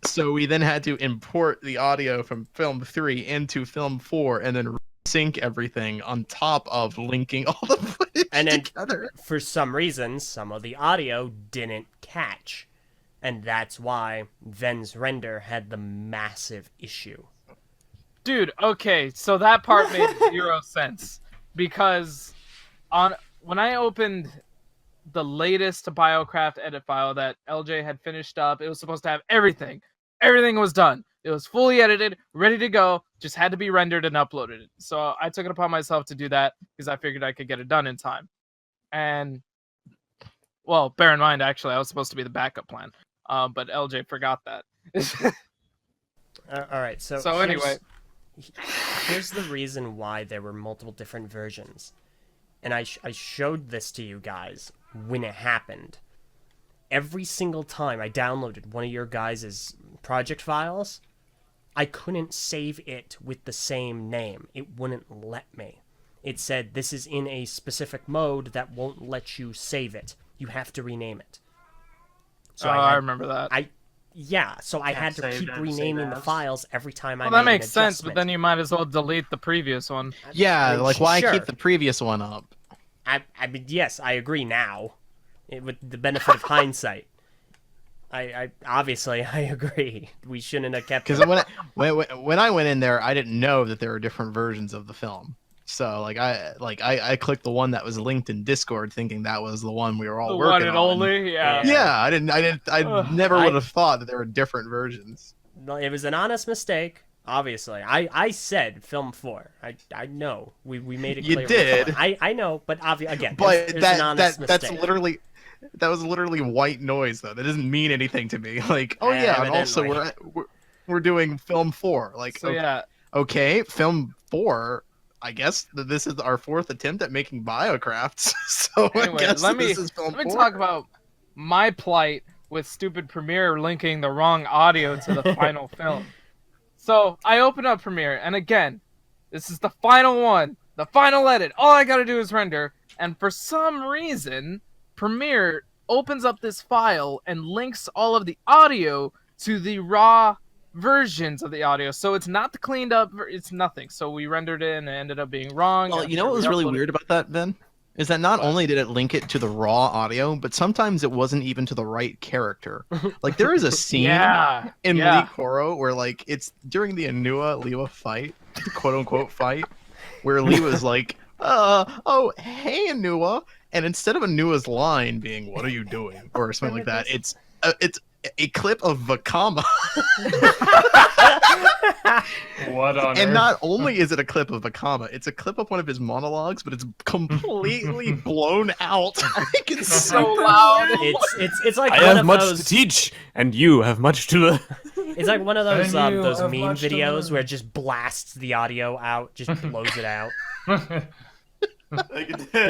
So we then had to import the audio from film 3 into film 4 and then sync everything on top of linking all the footage together. For some reason, some of the audio didn't catch. And that's why Ven's render had the massive issue. Dude, okay, so that part made 0 sense. Because when I opened the latest BioCraft edit file that Eljay had finished up, it was supposed to have everything. Everything was done. It was fully edited, ready to go, just had to be rendered and uploaded. So I took it upon myself to do that because I figured I could get it done in time. And, well, bear in mind, actually, I was supposed to be the backup plan. But Eljay forgot that. All right, so anyway. Here's the reason why there were multiple different versions. And I showed this to you guys when it happened. Every single time I downloaded one of your guys' project files, I couldn't save it with the same name. It wouldn't let me. It said, this is in a specific mode that won't let you save it. You have to rename it. So I remember that. So I had to keep renaming the files every time I made that an makes sense, adjustment. but then you might as well delete the previous one. Yeah, like why Sure. keep the previous one up? I mean, yes, I agree now. With the benefit of hindsight. I obviously I agree. We shouldn't have kept Because when I went in there, I didn't know that there were different versions of the film. So I clicked the one that was linked in Discord, thinking that was the one we were all The working one and on. only, yeah. Yeah, I never would have thought that there were different versions. It was an honest mistake. Obviously, I said film 4. I know we made it clear. You did. I know, but again, But there's an honest mistake. that was literally white noise though. That doesn't mean anything to me. Like, oh yeah, and also we're doing film 4. Like, So yeah. Okay, film 4. I guess that this is our 4th attempt at making BioCrafts. So Anyway, I guess let me this is film let me 4. talk about my plight with stupid Premiere linking the wrong audio to the final film. So I open up Premiere, and again, this is the final one, the final edit. All I gotta do is render, and for some reason, Premiere opens up this file and links all of the audio to the raw versions of the audio. So it's not the cleaned up, it's nothing. So we rendered it, and it ended up being wrong. Well, you know what was really weird about that, Ben? Is that not only did it link it to the raw audio, but sometimes it wasn't even to the right character. Like there is a scene in Lee Koro where like it's during the Anua Liwa fight, quote unquote fight, where Lee was like, oh, hey Anua, and instead of Anua's line being "What are you doing?" or something like that, it's a clip of Vakama. What on And earth? not only is it a clip of Akama, it's a clip of one of his monologues, but it's completely blown out. Like, it's so loud. It's like I one have of much those. to teach, and you have much to learn. It's like one of those And you those have meme much to videos learn. where it just blasts the audio out, just blows it out.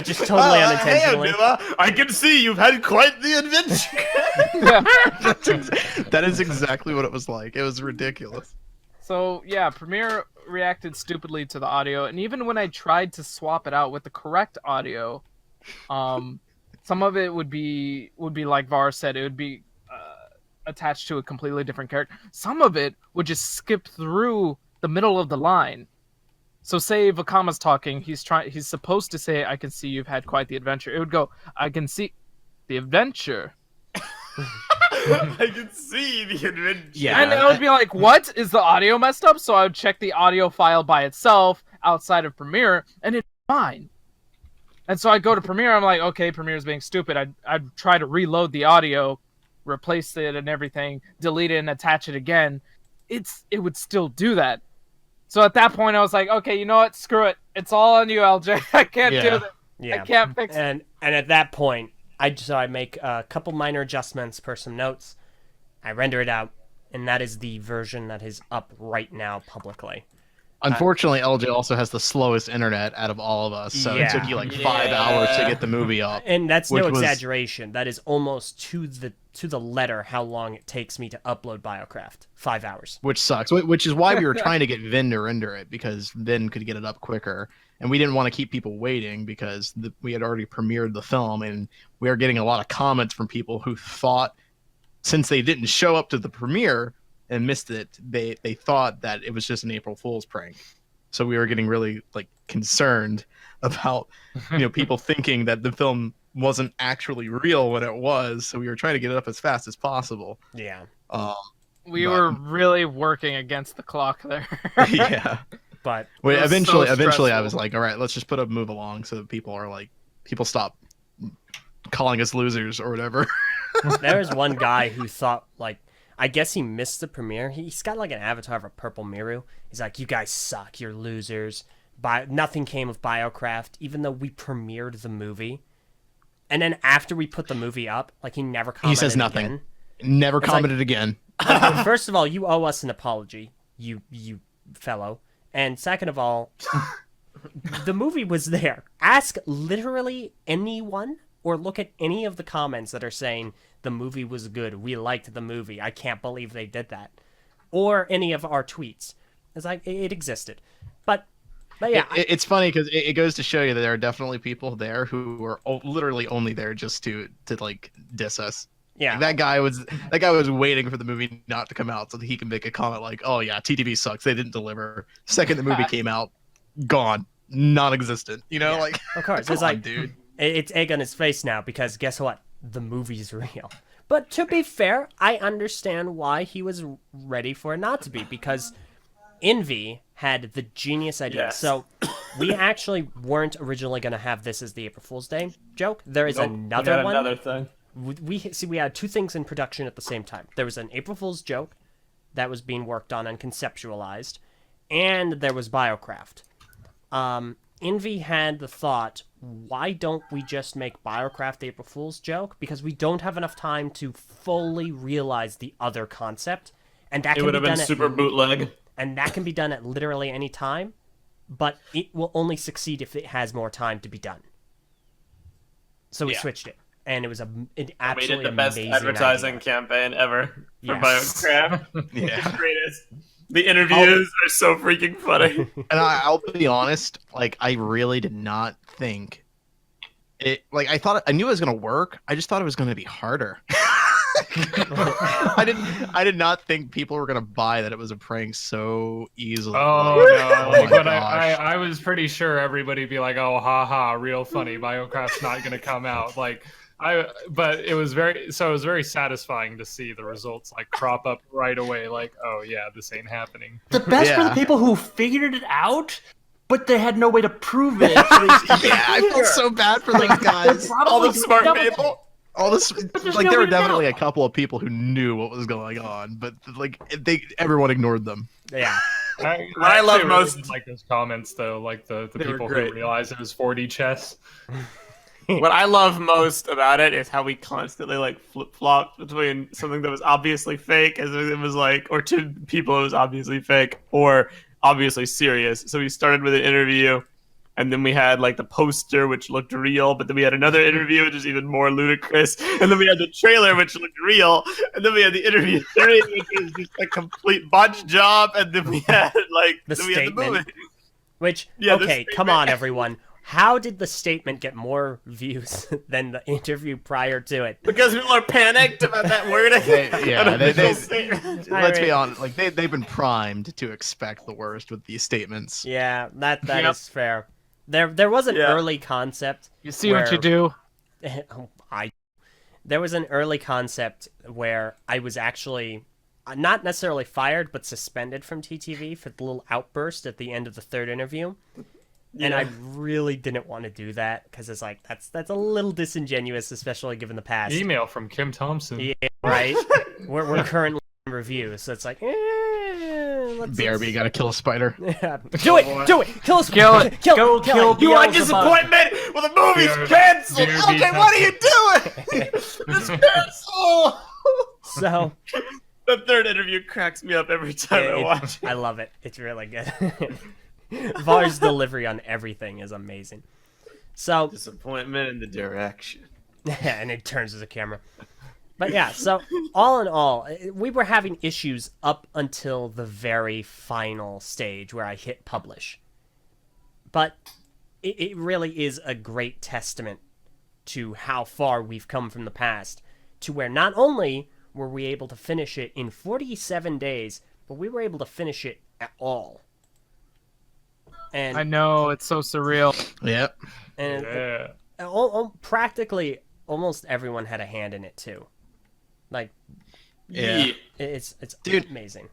Just totally unintentionally. Hey, Anua, I can see you've had quite the adventure. that is exactly what it was like. It was ridiculous. So yeah, Premiere reacted stupidly to the audio, and even when I tried to swap it out with the correct audio, some of it would be like Var said, it would be attached to a completely different character. Some of it would just skip through the middle of the line. So say Vakama's talking, he's supposed to say, "I can see you've had quite the adventure." It would go, "I can see the adventure." I can see the adventure. Yeah. And I would be like, what? Is the audio messed up? So I would check the audio file by itself outside of Premiere, and it's fine. And so I go to Premiere, I'm like, okay, Premiere's being stupid. I'd try to reload the audio, replace it and everything, delete it and attach it again. It would still do that. So at that point, I was like, okay, you know what? Screw it. It's all on you, Eljay. I can't do this. Yeah. I can't fix it. And at that point, I make a couple minor adjustments per some notes. I render it out, and that is the version that is up right now publicly. Unfortunately, LJ also has the slowest internet out of all of us, so it took you like 5 hours to get the movie up. And that's no Which was- exaggeration. That is almost to the letter how long it takes me to upload BioCraft. 5 hours. Which sucks. Which is why we were trying to get Vin to render it, because Vin could get it up quicker. And we didn't want to keep people waiting because we had already premiered the film, and we were getting a lot of comments from people who thought, since they didn't show up to the premiere and missed it, they thought that it was just an April Fool's prank. So we were getting really like concerned about people thinking that the film wasn't actually real when it was. So we were trying to get it up as fast as possible. Yeah. We were really working against the clock there. Yeah. But Wait, It was eventually so I stressful. was like, all right, let's just put a move along so that people stop calling us losers or whatever. there was one guy who thought, like, I guess he missed the premiere. He's got like an avatar of a purple Miru. He's like, you guys suck, you're losers. Nothing came of BioCraft, even though we premiered the movie. And then after we put the movie up, like, he never commented. He says nothing. Again. Never It's commented again. Like, first of all, you owe us an apology, you fellow. And second of all, the movie was there. Ask literally anyone or look at any of the comments that are saying the movie was good. We liked the movie. I can't believe they did that. Or any of our tweets. It's like, it existed. But yeah. It's funny because it goes to show you that there are definitely people there who are literally only there just to like diss us. Yeah. Like, that guy was waiting for the movie not to come out so that he can make a comment like, "Oh yeah, TTV sucks. They didn't deliver." Second the movie came out, gone, non-existent. Yeah, like of course. come It's like, on, dude. It's egg on his face now because guess what? The movie's real. But to be fair, I understand why he was ready for it not to be, because Invi had the genius idea. Yes. So we actually weren't originally going to have this as the April Fool's Day joke. There is Nope, another we got one. Another thing. We had two things in production at the same time. There was an April Fool's joke that was being worked on and conceptualized, and there was BioCraft. Invi had the thought, why don't we just make BioCraft the April Fool's joke? Because we don't have enough time to fully realize the other concept, and that It can would be have been done super bootleg. and that can be done at literally any time. but it will only succeed if it has more time to be done. So we switched it, and it was an absolutely we did the best amazing advertising idea. campaign ever for Yes. BioCraft. Yeah. The greatest. The interviews are so freaking funny. And I'll be honest, like I really did not think it. Like I knew it was gonna work. I just thought it was gonna be harder. I did not think people were gonna buy that it was a prank so easily. Oh Like, no! oh my But gosh. I was pretty sure everybody'd be like, "Oh, haha, real funny. BioCraft's not gonna come out." But it was very satisfying to see the results like crop up right away. Like, oh yeah, this ain't happening. The best for Yeah. the people who figured it out, but they had no way to prove it. So Yeah, I felt so bad for those guys. All the smart people. All this, there's like, no there way were to definitely know. a couple of people who knew what was going on, but like everyone ignored them. Yeah. I love actually most- really did like those comments though, like the They were people great. who realized it was 4D chess. What I love most about it is how we constantly like flip flopped between something that was obviously fake, as it was like, or two people it was obviously fake or obviously serious. So we started with an interview, and then we had like the poster which looked real, but then we had another interview which is even more ludicrous, and then we had the trailer which looked real, and then we had the interview 3 which was just a complete botch job, and then we had like The then we had the statement. movie. Which, Yeah, the okay, come statement. on, everyone. How did the statement get more views than the interview prior to it? Because people are panicked about that wording. Let's be honest, like they've been primed to expect the worst with these statements. Yeah, that is Yep. fair. There was an Yeah. early concept. You see what you where- do? There was an early concept where I was actually not necessarily fired, but suspended from TTV for the little outburst at the end of the third interview. And I really didn't want to do that because it's like that's a little disingenuous, especially given the past. Email from Kim Thompson. Yeah, right. we're currently in review, so it's like, let's BRB gotta kill a spider. Yeah. Do it, kill us, Kill it. kill kill You want Beelzebub. disappointment? Well, the movie's BRB canceled. Okay, what are you doing? It's canceled. So The third interview cracks me up every time I watch it. I love it. It's really good. Var's delivery on everything is amazing. So Disappointment in the direction. and it turns to the camera. But yeah, so all in all, we were having issues up until the very final stage where I hit publish. But it really is a great testament to how far we've come from the past, to where not only were we able to finish it in 47 days, but we were able to finish it at all. And I know, it's so surreal. Yep. and Yeah. practically almost everyone had a hand in it too. Like Yeah. it's Dude. amazing.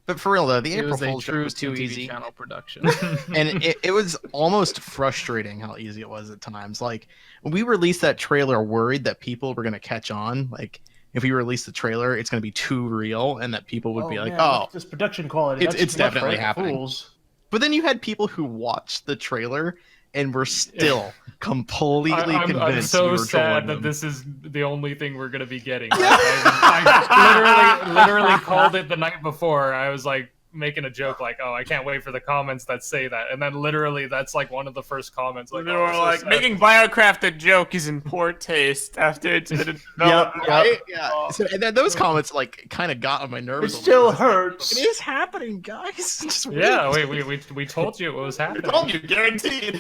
But for real though, the It April was a Fool's joke true was too TTV easy. channel production. And it was almost frustrating how easy it was at times. Like when we released that trailer, worried that people were gonna catch on. Like if we release the trailer, it's gonna be too real, and that people would be like, man, "Oh." look at this production quality. It's- That's it's too much for definitely April happening. Fools. But then you had people who watched the trailer and were still completely I'm convinced so we were sad trolling that them. this is the only thing we're gonna be getting. I literally called it the night before. I was like making a joke, like, "Oh, I can't wait for the comments that say that," and then literally that's like one of the first comments. Like, They "Oh, were I'm so like, sad." making BioCraft a joke is in poor taste after it's been Yep, developed, right? yeah. So, and then those comments like kind of got on my nerves. It a still little bit. hurts. It is happening, guys. Just Yeah, wait. we told you it was I happening. told you, guaranteed.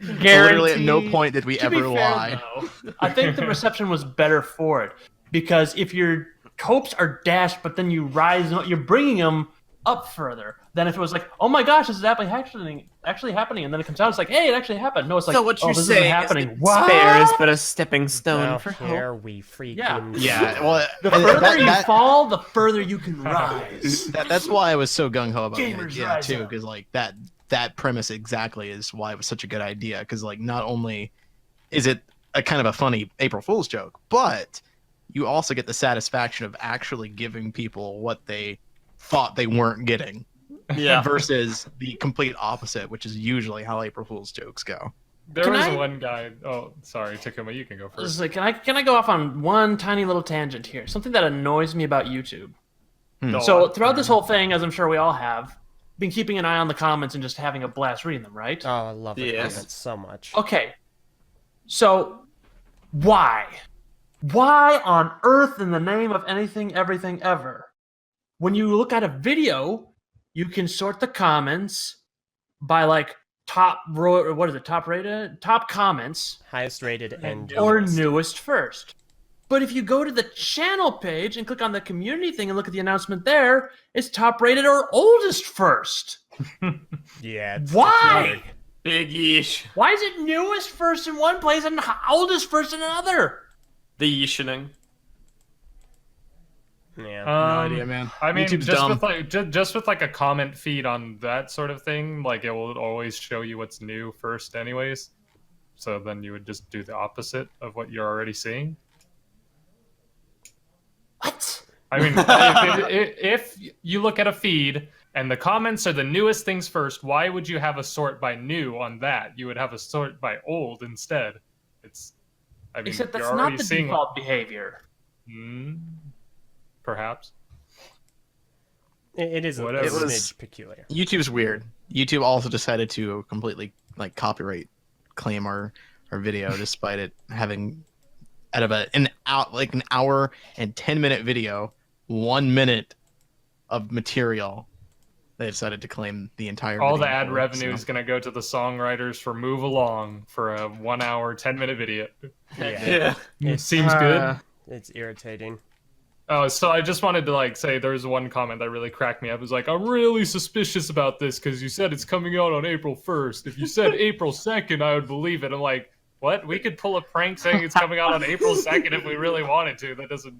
Literally at no point did we To be ever fair, lie. though, I think the reception was better for it because if your hopes are dashed, but then you rise, you're bringing them up further. Then if it was like, "Oh my gosh, this is actually happening," and then it comes out, it's like, "Hey, it actually happened." No, it's like, So what "Oh, you're this isn't saying happening." is What? despair is but a stepping stone Now for hope. here we freaking Yeah, well, The further that- you that- fall, the further you can rise. that's why I was so gung ho about the Gamers idea rise too, up. because like that premise exactly is why it was such a good idea. Because like not only is it a kind of a funny April Fool's joke, but you also get the satisfaction of actually giving people what they thought they weren't getting. Yeah. Versus the complete opposite, which is usually how April Fool's jokes go. There Can was I- one guy. Oh, sorry, Takuma, you can go I was first. like, can I go off on one tiny little tangent here? Something that annoys me about YouTube. Go So on. throughout this whole thing, as I'm sure we all have, been keeping an eye on the comments and just having a blast reading them, right? Oh, I love the Yes. comments so much. Okay. So, why? Why on earth in the name of anything, everything, ever? When you look at a video, you can sort the comments by like top rated? Top comments Highest rated and or newest. newest first. But if you go to the channel page and click on the community thing and look at the announcement there, it's top rated or oldest first. Yeah. It's Why? Big yeesh. Why is it newest first in one place and oldest first in another? The yeeshening. Yeah. No idea, man. I mean, YouTube's just dumb. with like just with like a comment feed on that sort of thing, like it will always show you what's new first, anyways. So then you would just do the opposite of what you're already seeing. What? I mean, if you look at a feed and the comments are the newest things first, why would you have a sort by new on that? You would have a sort by old instead. I mean, Except that's you're not already the seeing default behavior. Perhaps. It is a Whatever. It was- smidge peculiar. YouTube's weird. YouTube also decided to completely like copyright claim our video, despite it having out of an hour and 10-minute video, 1 minute of material. They decided to claim the entire. All the video ad for it, revenue so. is going to go to the songwriters for Move Along for a 1 hour, 10-minute video. Yeah. Yeah. Seems good. It's irritating. Oh, so I just wanted to say there's one comment that really cracked me up. It was like, I'm really suspicious about this because you said it's coming out on April 1st. If you said April 2nd, I would believe it. I'm like, what? We could pull a prank saying it's coming out on April 2nd if we really wanted to. That doesn't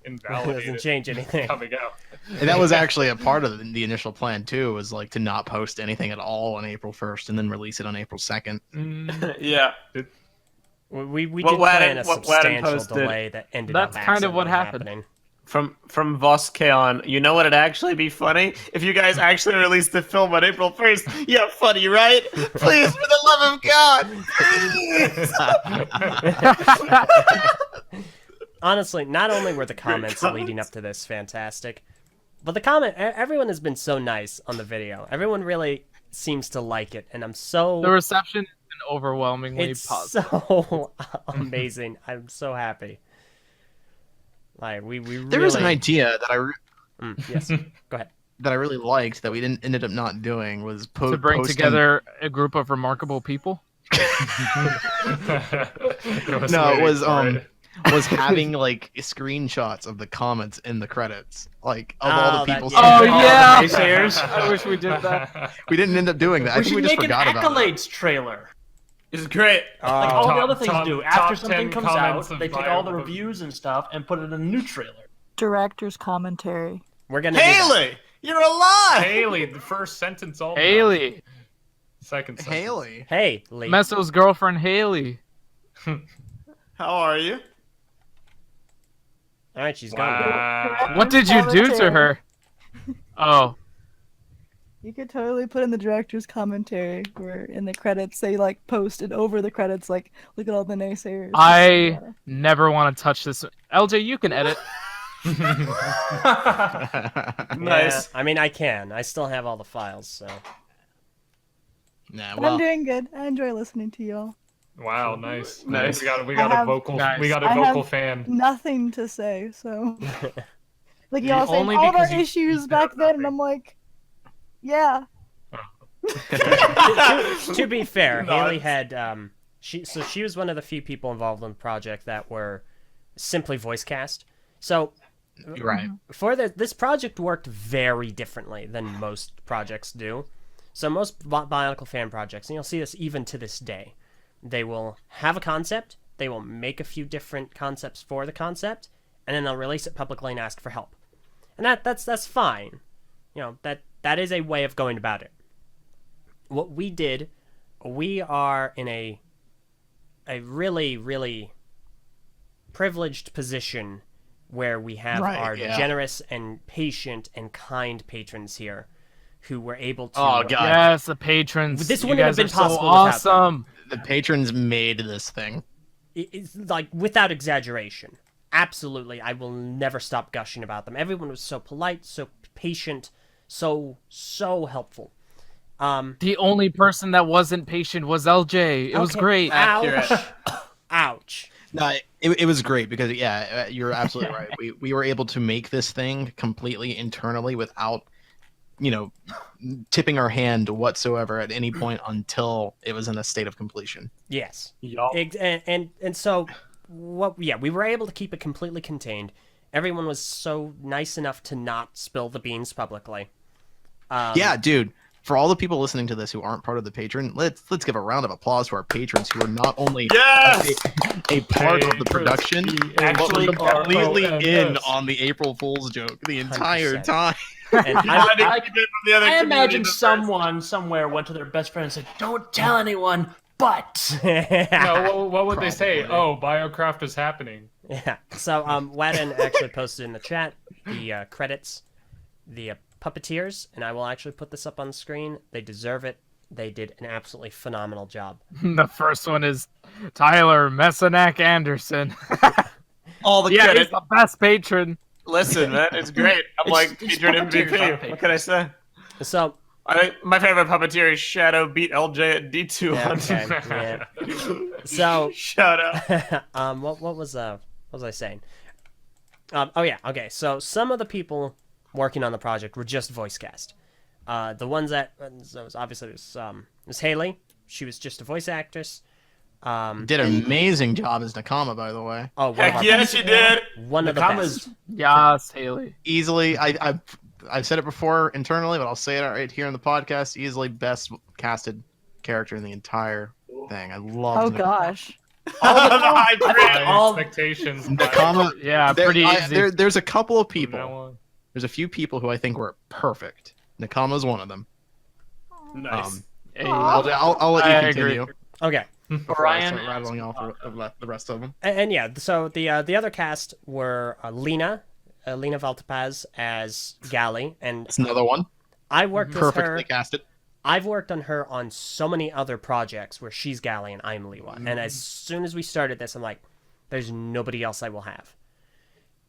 invalidate Doesn't it change anything. coming out. And that was actually a part of the initial plan too, was like to not post anything at all on April 1st and then release it on April 2nd. Yeah. We What did Wadden- plan a what Wadden substantial posted- delay that ended That's up kind of what accidentally happened. happening. From Voskaon, you know what would actually be funny? If you guys actually released the film on April 1st. Yeah, funny, right? Please, for the love of God, please! Honestly, not only were the comments leading up to this fantastic, but everyone has been so nice on the video. Everyone really seems to like it, and I'm so... The reception has been overwhelmingly It's positive. so amazing. I'm so happy. Like we There was an idea that yes. Go ahead. that I really liked that we ended up not doing was To bring posting... together a group of remarkable people. No, it was having like screenshots of the comments in the credits, like of all the people. yeah. Oh, saying, yeah! the naysayers. I wish we did that. We didn't end up doing that. I We think should we just make an forgot about it. accolades trailer. It's great. Like all the Top- other things top- do. top After 10 something comes comments out, of they take all the bio- reviews and stuff and put it in a new trailer. Director's commentary. We're gonna do that. Haley, you're alive! Haley, the first sentence all Haley. Second sentence. Haley. Hey, Lee. Meso's girlfriend, Hayley. How are you? All right, she's gone. Wow. What did you do to her? Oh. You could totally put in the director's commentary where in the credits they like posted over the credits like look at all the naysayers. I never want to touch this. LJ, you can edit. Nice. Yeah, I mean, I can. I still have all the files, so. Nah, But well, I'm doing good. I enjoy listening to y'all. Wow, nice. Nice. We got a have- vocal Nice. we got a I vocal have- fan. Nothing to say, so like y'all saying Only all of our because you- issues back then, and I'm like, yeah. To be fair, No, Haley it's- had she was one of the few people involved in the project that were simply voice cast. So you're right. for this project worked very differently than most projects do. So most Bionicle fan projects, and you'll see this even to this day, they will have a concept, they will make a few different concepts for the concept, and then they'll release it publicly and ask for help. And that's fine. You know, that is a way of going about it. What we did, we are in a really, really privileged position where we have Right, our yeah. generous and patient and kind patrons here who were able to... Oh, God. Yes, the patrons. This You wouldn't have guys been are so possible without them. awesome. The patrons made this thing. It's like, without exaggeration. Absolutely, I will never stop gushing about them. Everyone was so polite, so patient, So helpful. The only person that wasn't patient was Eljay. It was Okay. great. Ouch. Ouch. No, it was great because you're absolutely right. We were able to make this thing completely internally without, tipping our hand whatsoever at any point until it was in a state of completion. Yes. Yup. And so we were able to keep it completely contained. Everyone was so nice enough to not spill the beans publicly. Yeah, dude. For all the people listening to this who aren't part of the Patreon, let's give a round of applause to our patrons who are not only Yes! a part of the production, but Actually were completely are in OMS. on the April Fool's joke the entire 100%. time. And I I imagine someone somewhere went to their best friend and said, "Don't tell anyone." But No, what would they say? Probably. Oh, BioCraft is happening. Yeah. So Wadden actually posted in the chat the credits, the puppeteers, and I will actually put this up on the screen. They deserve it. They did an absolutely phenomenal job. The first one is Tyler Messanak Anderson. all the Yeah, credit. he's the best patron. Listen, man, it's great. I'm like it's featured puppeteers, MVP. not What can I say? So My favorite puppeteer is Shadow beat Eljay at D2 yeah, on okay, yeah. So Shout out. what was I saying? Oh yeah, okay. So some of the people working on the project were just voice cast. The ones that so obviously it was Hayley. She was just a voice actress. Did an amazing job as Nakama, by the way. Oh, Heck yeah, she did. one of the Nakama's best. Yes, Hayley. Easily, I've said it before internally, but I'll say it right here in the podcast. Easily best casted character in the entire thing. I love. Oh gosh. The high praise. High expectations. Nakama. Yeah, pretty easy. There's a couple of From now people. on. There's a few people who I think were perfect. Nakama's one of them. Nice. Hey, I'll let you I agree. continue. Okay. Before I Brian. start rattling off the rest of them. And yeah, so the other cast were Lena Valtapaz as Gali, and That's another one. I worked with her. Perfectly casted. I've worked on her on so many other projects where she's Gali and I'm Liwa. And as soon as we started this, I'm like, there's nobody else I will have.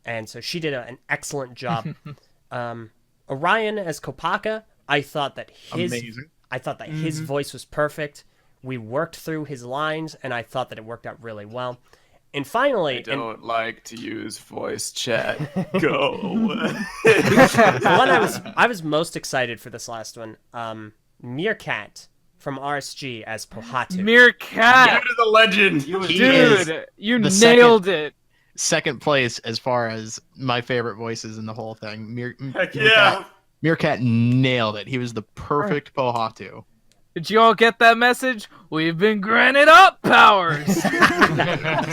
And so she did an excellent job. Orion as Kopaka, I thought that Amazing. his voice was perfect. We worked through his lines, and I thought that it worked out really well. And finally, I don't like to use voice chat. Go. the one I was most excited for this last one, Meerkat from RSG as Pohatu. Meerkat. You're the legend. He Dude, is you the nailed it. second place as far as my favorite voices in the whole thing. Heck yeah. Meerkat nailed it. He was the perfect Pohatu. Did you all get that message? We've been granted up powers.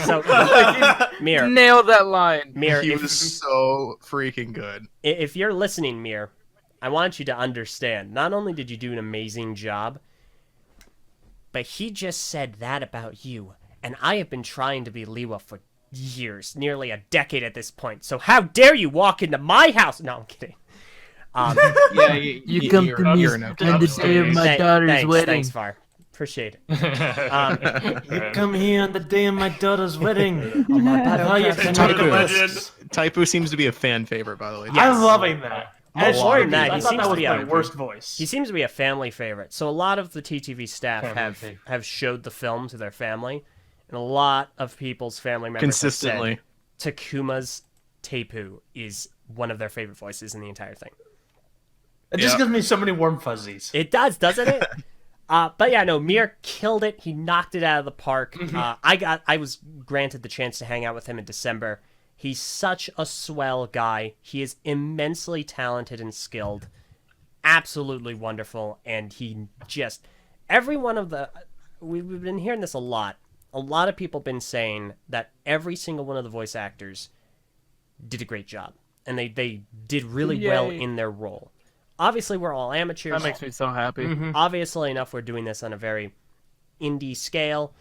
So, Mir, Nailed that line. Mir, He if, was so freaking good. if you're listening, Mir, I want you to understand. Not only did you do an amazing job, but he just said that about you, and I have been trying to be Liwa for years, nearly a decade at this point. So how dare you walk into my house? No, I'm kidding. Yeah, You come to me you're no on the day of my daughter's wedding. Thanks, Var. Appreciate it. You come here on the day of my daughter's wedding. Taipu seems to be a fan favorite, by the way. I'm loving that. And more than that, I he thought seems that to was be my a worst voice. He seems to be a family favorite. So a lot of the TTV staff Family favorite. have showed the film to their family, and a lot of people's family members Consistently. have said Takuma's Taipu is one of their favorite voices in the entire thing. It just gives me so many warm fuzzies. It does, doesn't it? But yeah, no, Mir killed it. He knocked it out of the park. I was granted the chance to hang out with him in December. He's such a swell guy. He is immensely talented and skilled. Absolutely wonderful. And he just... Every one of the... We've been hearing this a lot. A lot of people have been saying that every single one of the voice actors did a great job. And they did really well Yay. in their role. Obviously, we're all amateurs. That makes me so happy. Obviously enough, we're doing this on a very indie scale.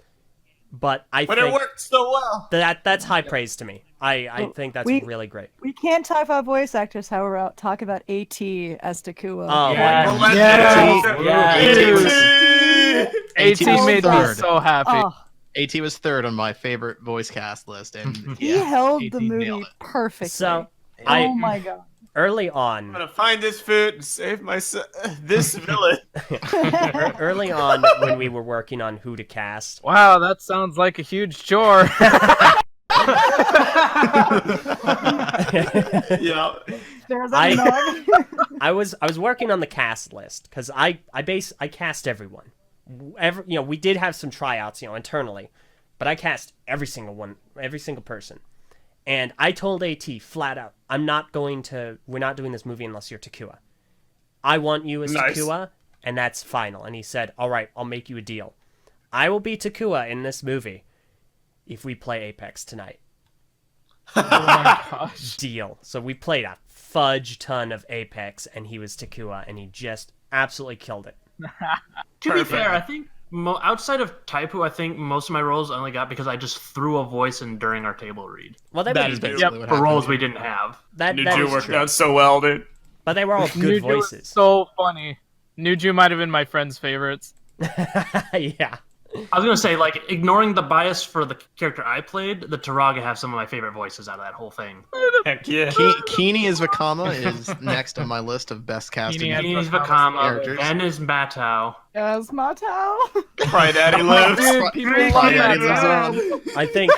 But I But think it worked so well. that's high praise to me. I think that's we- really great. We can't talk about voice actors, however, I'll talk about AT as Takuma. Oh, Yeah. my Yeah. AT was made me third. so happy. Oh, AT was third on my favorite voice cast list, and he yeah, held AT the nailed movie it. perfectly. So, oh my god. Early I'm on, gonna find this food and save this villain. early on when we were working on who to cast, Wow, that sounds like a huge chore. Yeah. There's a nog. I was working on the cast list because I cast everyone. We did have some tryouts, internally, but I cast every single person. And I told AT flat out, we're not doing this movie unless you're Takuma. I want you as Nice. Takuma, and that's final. And he said, all right, I'll make you a deal. I will be Takuma in this movie if we play Apex tonight. Oh my gosh. Deal. So we played a fudge ton of Apex, and he was Takuma, and he just absolutely killed it. To be fair, I think outside of Taipu, I think most of my roles I only got because I just threw a voice in during our table read. Well, That is basically Yep, what for happened. roles we didn't have. that Nuju is worked true. out so well, dude. But they were all good Nuju is voices. so funny. Nuju might have been my friend's favorites. Yeah. I was gonna say, like, ignoring the bias for the character I played, the Taraga have some of my favorite voices out of that whole thing. Heck yeah. Keeney as Vakama is next on my list of best casting. Keeney He's Vakama Vakama, characters. Ben is Matau. Yes, Matau. Cry Daddy lives. Dude, people Cry love Daddy that lives song. I think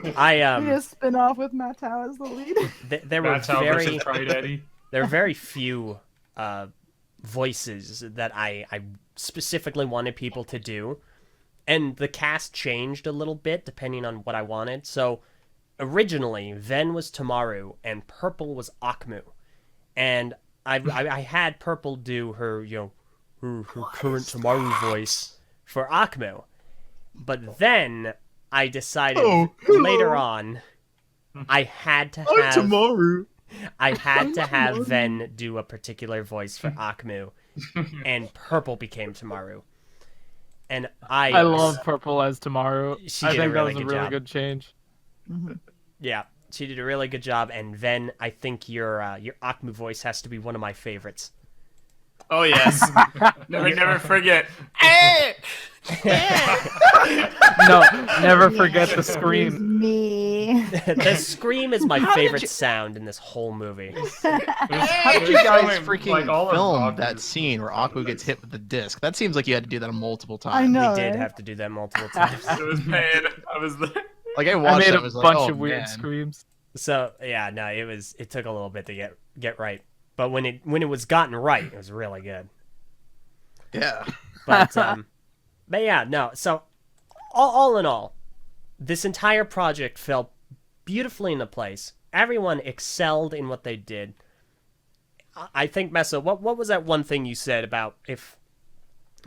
We I need a spin-off with Matau as the lead. there were That's how very versus Cry Daddy. there are very few voices that I specifically wanted people to do, and the cast changed a little bit depending on what I wanted. So originally, Ven was Tamaru and Purple was Akmu, and I had Purple do her her current Tamaru voice for Akmu, but then I decided later on I had to have Tomorrow. I had to have Ven do a particular voice for Akmu, and Purple became Tamaru. And I love Purple as Tomorrow. She I did a think that really was a good really job. good change. Yeah, she did a really good job. And Ven, I think your Akmu voice has to be one of my favorites. Oh yes. never forget. No, never forget the scream. Me. The scream is my favorite sound in this whole movie. How did you guys Showing, freaking like, all of film Aku's- that scene where Aku gets hit with the disc? That seems like you had to do that multiple times. I know. We did right? have to do that multiple times. It was pain. I was there. Like I I watched made it, a I was bunch like, oh, of weird man. screams. So yeah, no, it took a little bit to get right. But when it was gotten right, it was really good. Yeah. But yeah, no. So all in all, this entire project fell beautifully into place. Everyone excelled in what they did. I think, Meso, what was that one thing you said about if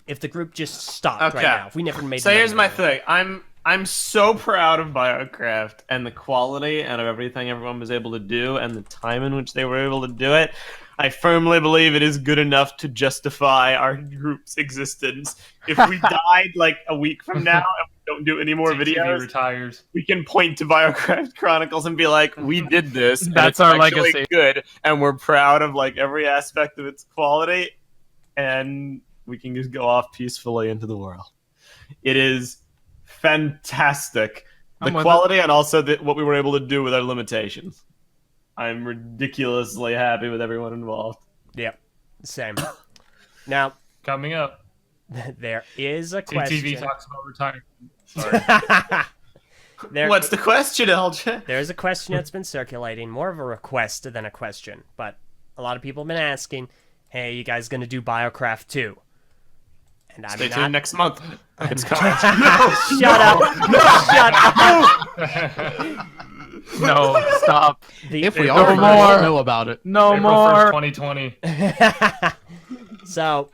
the group just stopped right Okay. now? If we never made. So another here's my movie? thing. I'm so proud of BioCraft and the quality and of everything everyone was able to do and the time in which they were able to do it. I firmly believe it is good enough to justify our group's existence. If we died like a week from now and we don't do any more TTV videos, retires. we can point to BioCraft Chronicles and be like, we did this. and That's it's our actually legacy. Good, and we're proud of like every aspect of its quality, and we can just go off peacefully into the world. It is fantastic, the I'm with quality and also what we were able to do with our limitations. I'm ridiculously happy with everyone involved. Yep, same. Now Coming up, there is a question. TTV talks about retirement. Sorry. What's the question, Eljay? There's a question that's been circulating, more of a request than a question, but a lot of people have been asking, hey, you guys gonna do BioCraft 2? And I'm Stay not... tuned next month. It's coming. Shut up! Shut up! No, stop. If we the- are, No we more. won't know about it. No April more. 1st, 2020. So,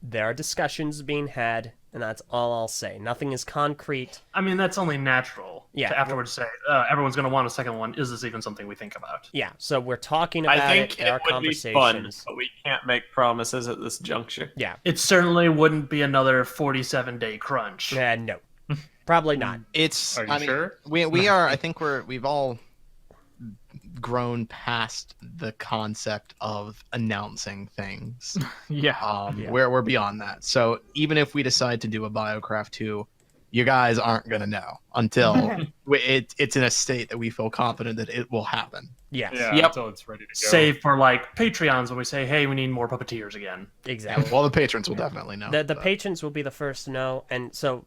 there are discussions being had, and that's all I'll say. Nothing is concrete. I mean, that's only natural. Yeah. To afterwards say, everyone's going to want a second one. Is this even something we think about? Yeah, so we're talking about I think There are it would be fun, conversations. but we can't make promises at this juncture. Yeah, It certainly wouldn't be another 47-day crunch. no. Probably not. It's. Are you I mean, sure? we are. I think we've all grown past the concept of announcing things. Yeah. Yeah. We're beyond that. So even if we decide to do a BioCraft 2, you guys aren't gonna know until it's in a state that we feel confident that it will happen. Yes. Yeah, Yep. until it's ready to go. Save for like Patreons when we say, hey, we need more puppeteers again. Exactly. Well, the patrons will definitely know. The but- patrons will be the first to know, and so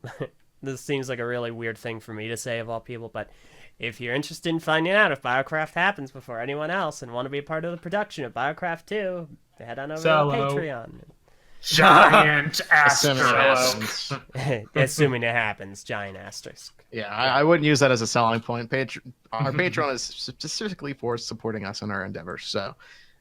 this seems like a really weird thing for me to say of all people, but if you're interested in finding out if BioCraft happens before anyone else and want to be a part of the production of BioCraft 2, head on over to Solo. Patreon. Giant Assuming it asterisk. happens. Assuming it happens, giant asterisk. Yeah, I wouldn't use that as a selling point. Our Patreon is specifically for supporting us in our endeavors. So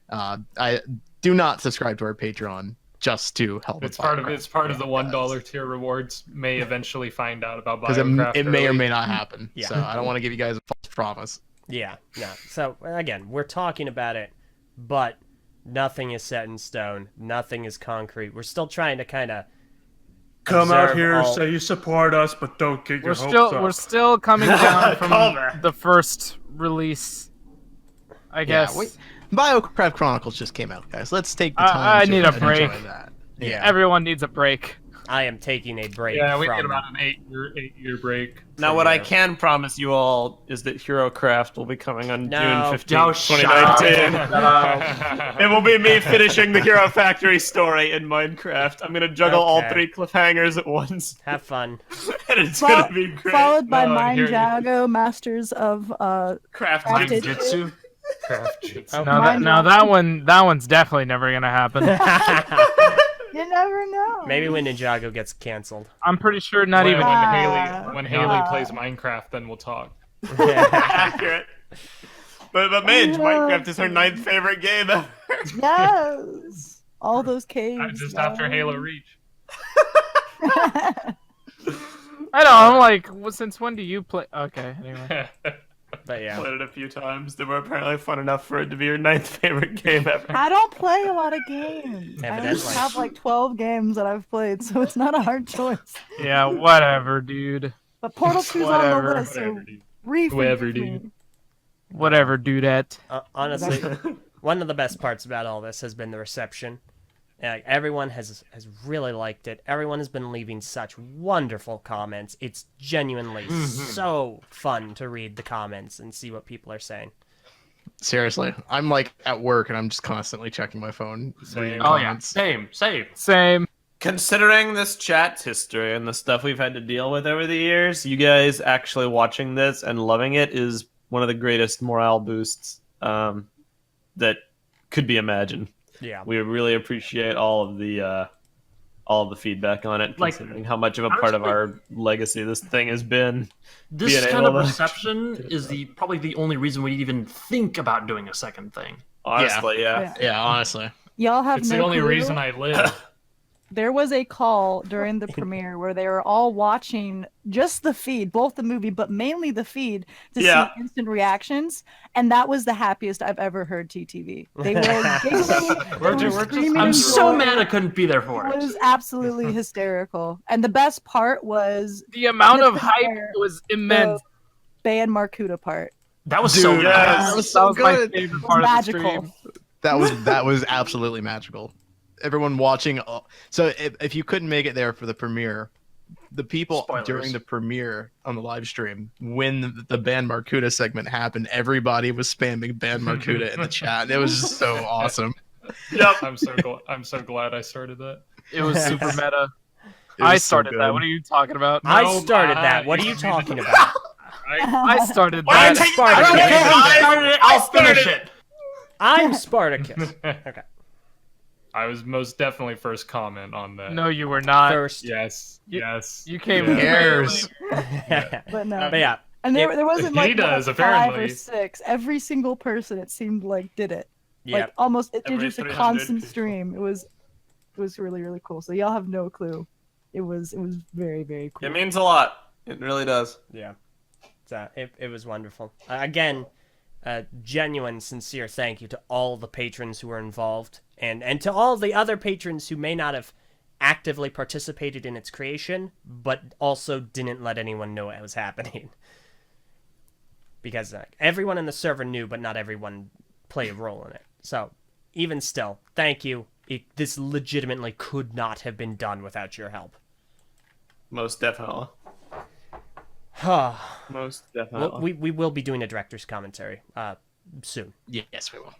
I do not subscribe to our Patreon just to help. It's part of the $1 tier rewards. May eventually find out about because BioCraft. it may or early. may not happen. Yeah. So I don't want to give you guys a false promise. Yeah, no. So, again, we're talking about it, but nothing is set in stone. Nothing is concrete. We're still trying to kind of Come out observe here, all- say you support us, but don't get your We're still coming down from the first release. I guess. Yeah, BioCraft Chronicles just came out, guys. Let's take the time. I to need a enjoy break. That. Yeah. Everyone needs a break. I am taking a break Yeah, we from... need about an 8-year break. Now, from what I there. can promise you all is that HeroCraft will be coming on No. June 15th, Oh, shut up. 2019. It will be me finishing the Hero Factory story in Minecraft. I'm going to juggle all Okay. 3 cliffhangers at once, Have fun. and it's going to be great. Followed by No, Mind here- Jago, Masters of Craft Crafted. Jitsu. Oh, Now that one's definitely never gonna happen. You never know. Maybe when Ninjago gets canceled. I'm pretty sure not when, even. when Haley plays Minecraft, then we'll talk. accurate. But Mage, Minecraft is her 9th favorite game ever. Yes. All those caves. Just after Halo Reach. I know. I'm like, well, since when do you play? Okay. Anyway. But yeah. Played it a few times. They were apparently fun enough for it to be your 9th favorite game ever. I don't play a lot of games. I only Evidently. have like 12 games that I've played, so it's not a hard choice. Yeah. Whatever, dude. But Portal 2's on the Whatever. list, so Whatever, dude. refresh Whoever, me. dude. Whatever, dudette. Honestly, one of the best parts about all this has been the reception. Everyone has really liked it. Everyone has been leaving such wonderful comments. It's genuinely so fun to read the comments and see what people are saying. Seriously, I'm like at work and I'm just constantly checking my phone. reading Oh, yeah. comments. Same. Same. Considering this chat's history and the stuff we've had to deal with over the years, you guys actually watching this and loving it is one of the greatest morale boosts that could be imagined. Yeah. We really appreciate all of the feedback on it, Like, considering how much of a part of our legacy this thing has been. This Being kind of able to- reception is probably the only reason we even think about doing a second thing. Honestly, yeah. Yeah, honestly. Y'all have It's no the only clue. reason I live. There was a call during the premiere where they were all watching just the feed, both the movie, but mainly the feed, to Yeah. see instant reactions, and that was the happiest I've ever heard TTV. They were giggling, We're they just- were screaming. I'm in so joy. mad I couldn't be there for It it. was absolutely hysterical, and the best part was The amount of Just hype there. was immense. the Ban Marcuda part. That was so Dude, good. yes. that was That so was my good. favorite It was part of the magical. stream. That was absolutely magical. Everyone watching. So if you couldn't make it there for the premiere, the people Spoilers. during the premiere on the live stream, when the Ban Marcuda segment happened, everybody was spamming Ban Marcuda in the chat. And it was just so awesome. Yep. I'm so glad I started that. It was super meta. It was I so started that. good. What are you talking about? I No, started that. What are you talking about? I started I'm that. Spartacus. I started it, I'll finish it. I'm Spartacus. Okay. I was most definitely first comment on that. No, you were not. First. Yes. You- Yes. You came Yeah. Who cares? But no, But yeah. and there wasn't He like does, what, 5 or apparently. 6. Every single person, it seemed like, did it. Yeah. Like almost, it was Every just a 300 constant people. stream. It was really really cool. So y'all have no clue. It was very very cool. It means a lot. It really does. Yeah. So it was wonderful. Again, genuine, sincere thank you to all the patrons who were involved, and to all the other patrons who may not have actively participated in its creation, but also didn't let anyone know it was happening. Because everyone in the server knew, but not everyone played a role in it. So, even still, thank you. This legitimately could not have been done without your help. Most definitely. Most definitely. we will be doing a director's commentary soon. Yes, we will.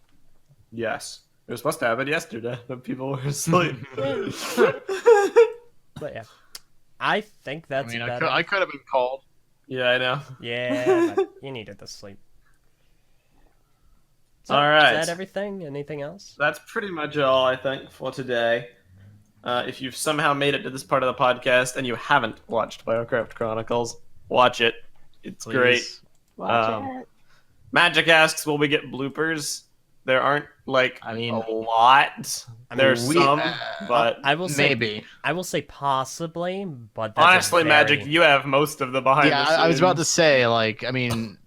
Yes. It was supposed to happen yesterday, but people were asleep. But yeah, I think that's better. I could have been called. Yeah, I know. Yeah, but you needed the sleep. So, All right. Is that everything? Anything else? That's pretty much all, I think, for today. If you've somehow made it to this part of the podcast and you haven't watched BioCraft Chronicles, watch it. It's Please. great. Watch it. Magic asks, will we get bloopers? There aren't, like, I mean, a lot. There's some, but... I will say maybe. I will say possibly, but that's Honestly, Magic, you have most of the behind Yeah, the scenes. I was about to say, like, I mean,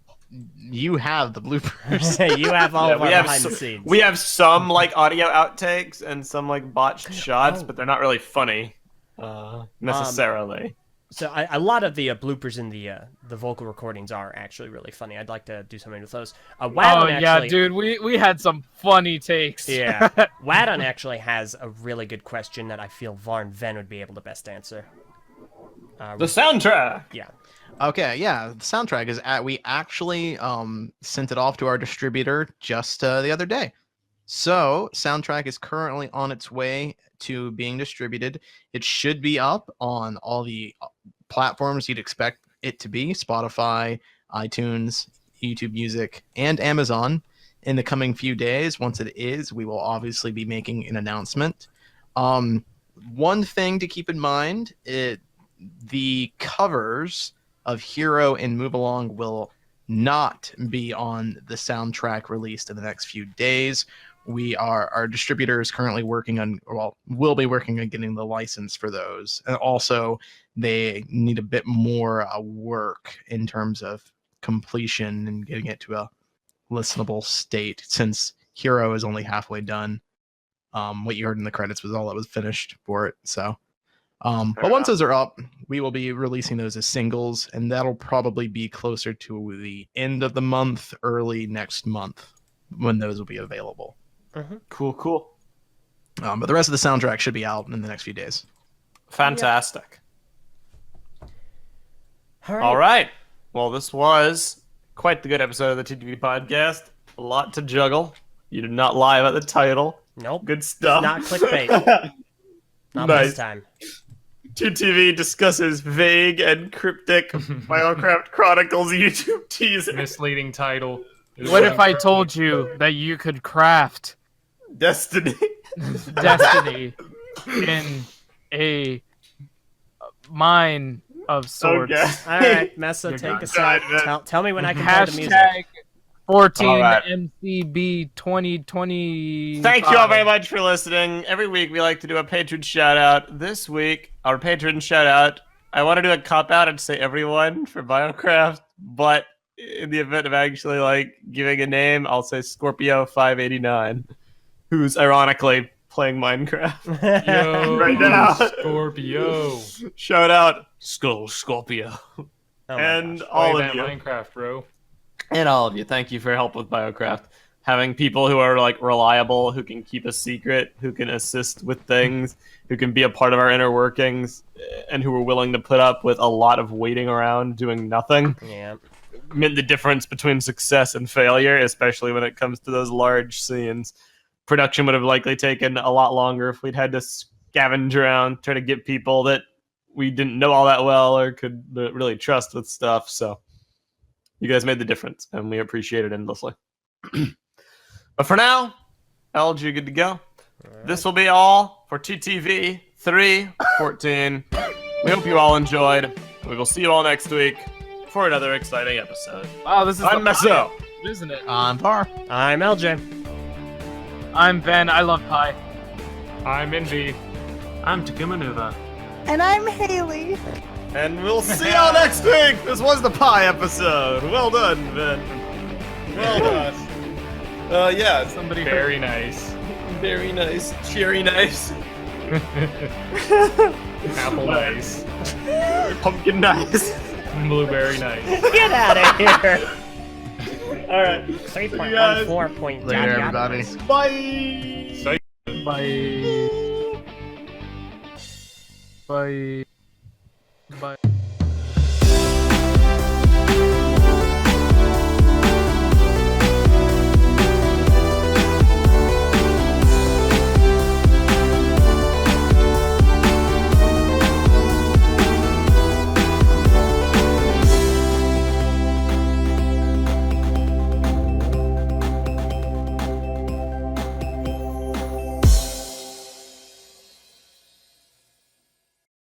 you have the bloopers. you have all Yeah, of our we have behind so- the scenes. We have some, like, audio outtakes and some, like, botched shots, Oh. but they're not really funny, necessarily. So a lot of the bloopers in the vocal recordings are actually really funny. I'd like to do something with those. Wadon yeah, actually, dude, we had some funny takes. Yeah, Wadon actually has a really good question that I feel Varn Ven would be able to best answer. The soundtrack! Yeah. Okay, yeah, the soundtrack is we actually sent it off to our distributor just the other day. So, soundtrack is currently on its way to being distributed. It should be up on all the platforms you'd expect it to be: Spotify, iTunes, YouTube Music, and Amazon in the coming few days. Once it is, we will obviously be making an announcement. One thing to keep in mind, the covers of Hero and Move Along will not be on the soundtrack released in the next few days. Our distributor is currently working on, will be working on getting the license for those. And also, they need a bit more work in terms of completion and getting it to a listenable state, since Hero is only halfway done. What you heard in the credits was all that was finished for it. So, but once those are up, we will be releasing those as singles, and that'll probably be closer to the end of the month, early next month, when those will be available. Cool. But the rest of the soundtrack should be out in the next few days. Fantastic. All right. All right. Well, this was quite the good episode of the TTV podcast. A lot to juggle. You did not lie about the title. Nope. Good stuff. Not clickbait. Not Nice. this time. TTV discusses vague and cryptic BioCraft Chronicles YouTube teaser. Misleading title. What if I told you that you could craft Destiny. destiny in a mine of sorts? Okay. All right, Meso, You're take done. us out. God, man. Tell me when I can play the music. Hashtag 14 All right. MCB 2020. Thank you all very much for listening. Every week we like to do a patron shout out. This week, our patron shout out, I want to do a cop out and say everyone for BioCraft, but in the event of actually like giving a name, I'll say Scorpio589, who's ironically playing Minecraft Yo, right now. Scorpio. Shout out Scorpio. Oh my And gosh. all Play of that you. Minecraft, bro. And all of you, thank you for your help with BioCraft. Having people who are like reliable, who can keep a secret, who can assist with things, who can be a part of our inner workings, and who are willing to put up with a lot of waiting around doing nothing, Yeah. meant the difference between success and failure, especially when it comes to those large scenes. Production would have likely taken a lot longer if we'd had to scavenge around, try to get people that we didn't know all that well or could really trust with stuff. So you guys made the difference, and we appreciate it endlessly. But for now, Eljay, you good to go? This will be all for TTV 314. We hope you all enjoyed. We will see you all next week for another exciting episode. Wow, this is I'm the Meso. pie, isn't it? On par. I'm Eljay. I'm Ben. I love pie. I'm Invi. I'm Takuma Nuva. And I'm Hayley. And we'll see y'all next week. This was the pie episode. Well done, Ben. Well done. Yeah, Somebody Very nice. very nice. Cherry nice. Apple nice. Pumpkin nice. Blueberry nice. Get out of here. All right. 3.14 point. Later, everybody. Bye. Bye. Bye. Bye.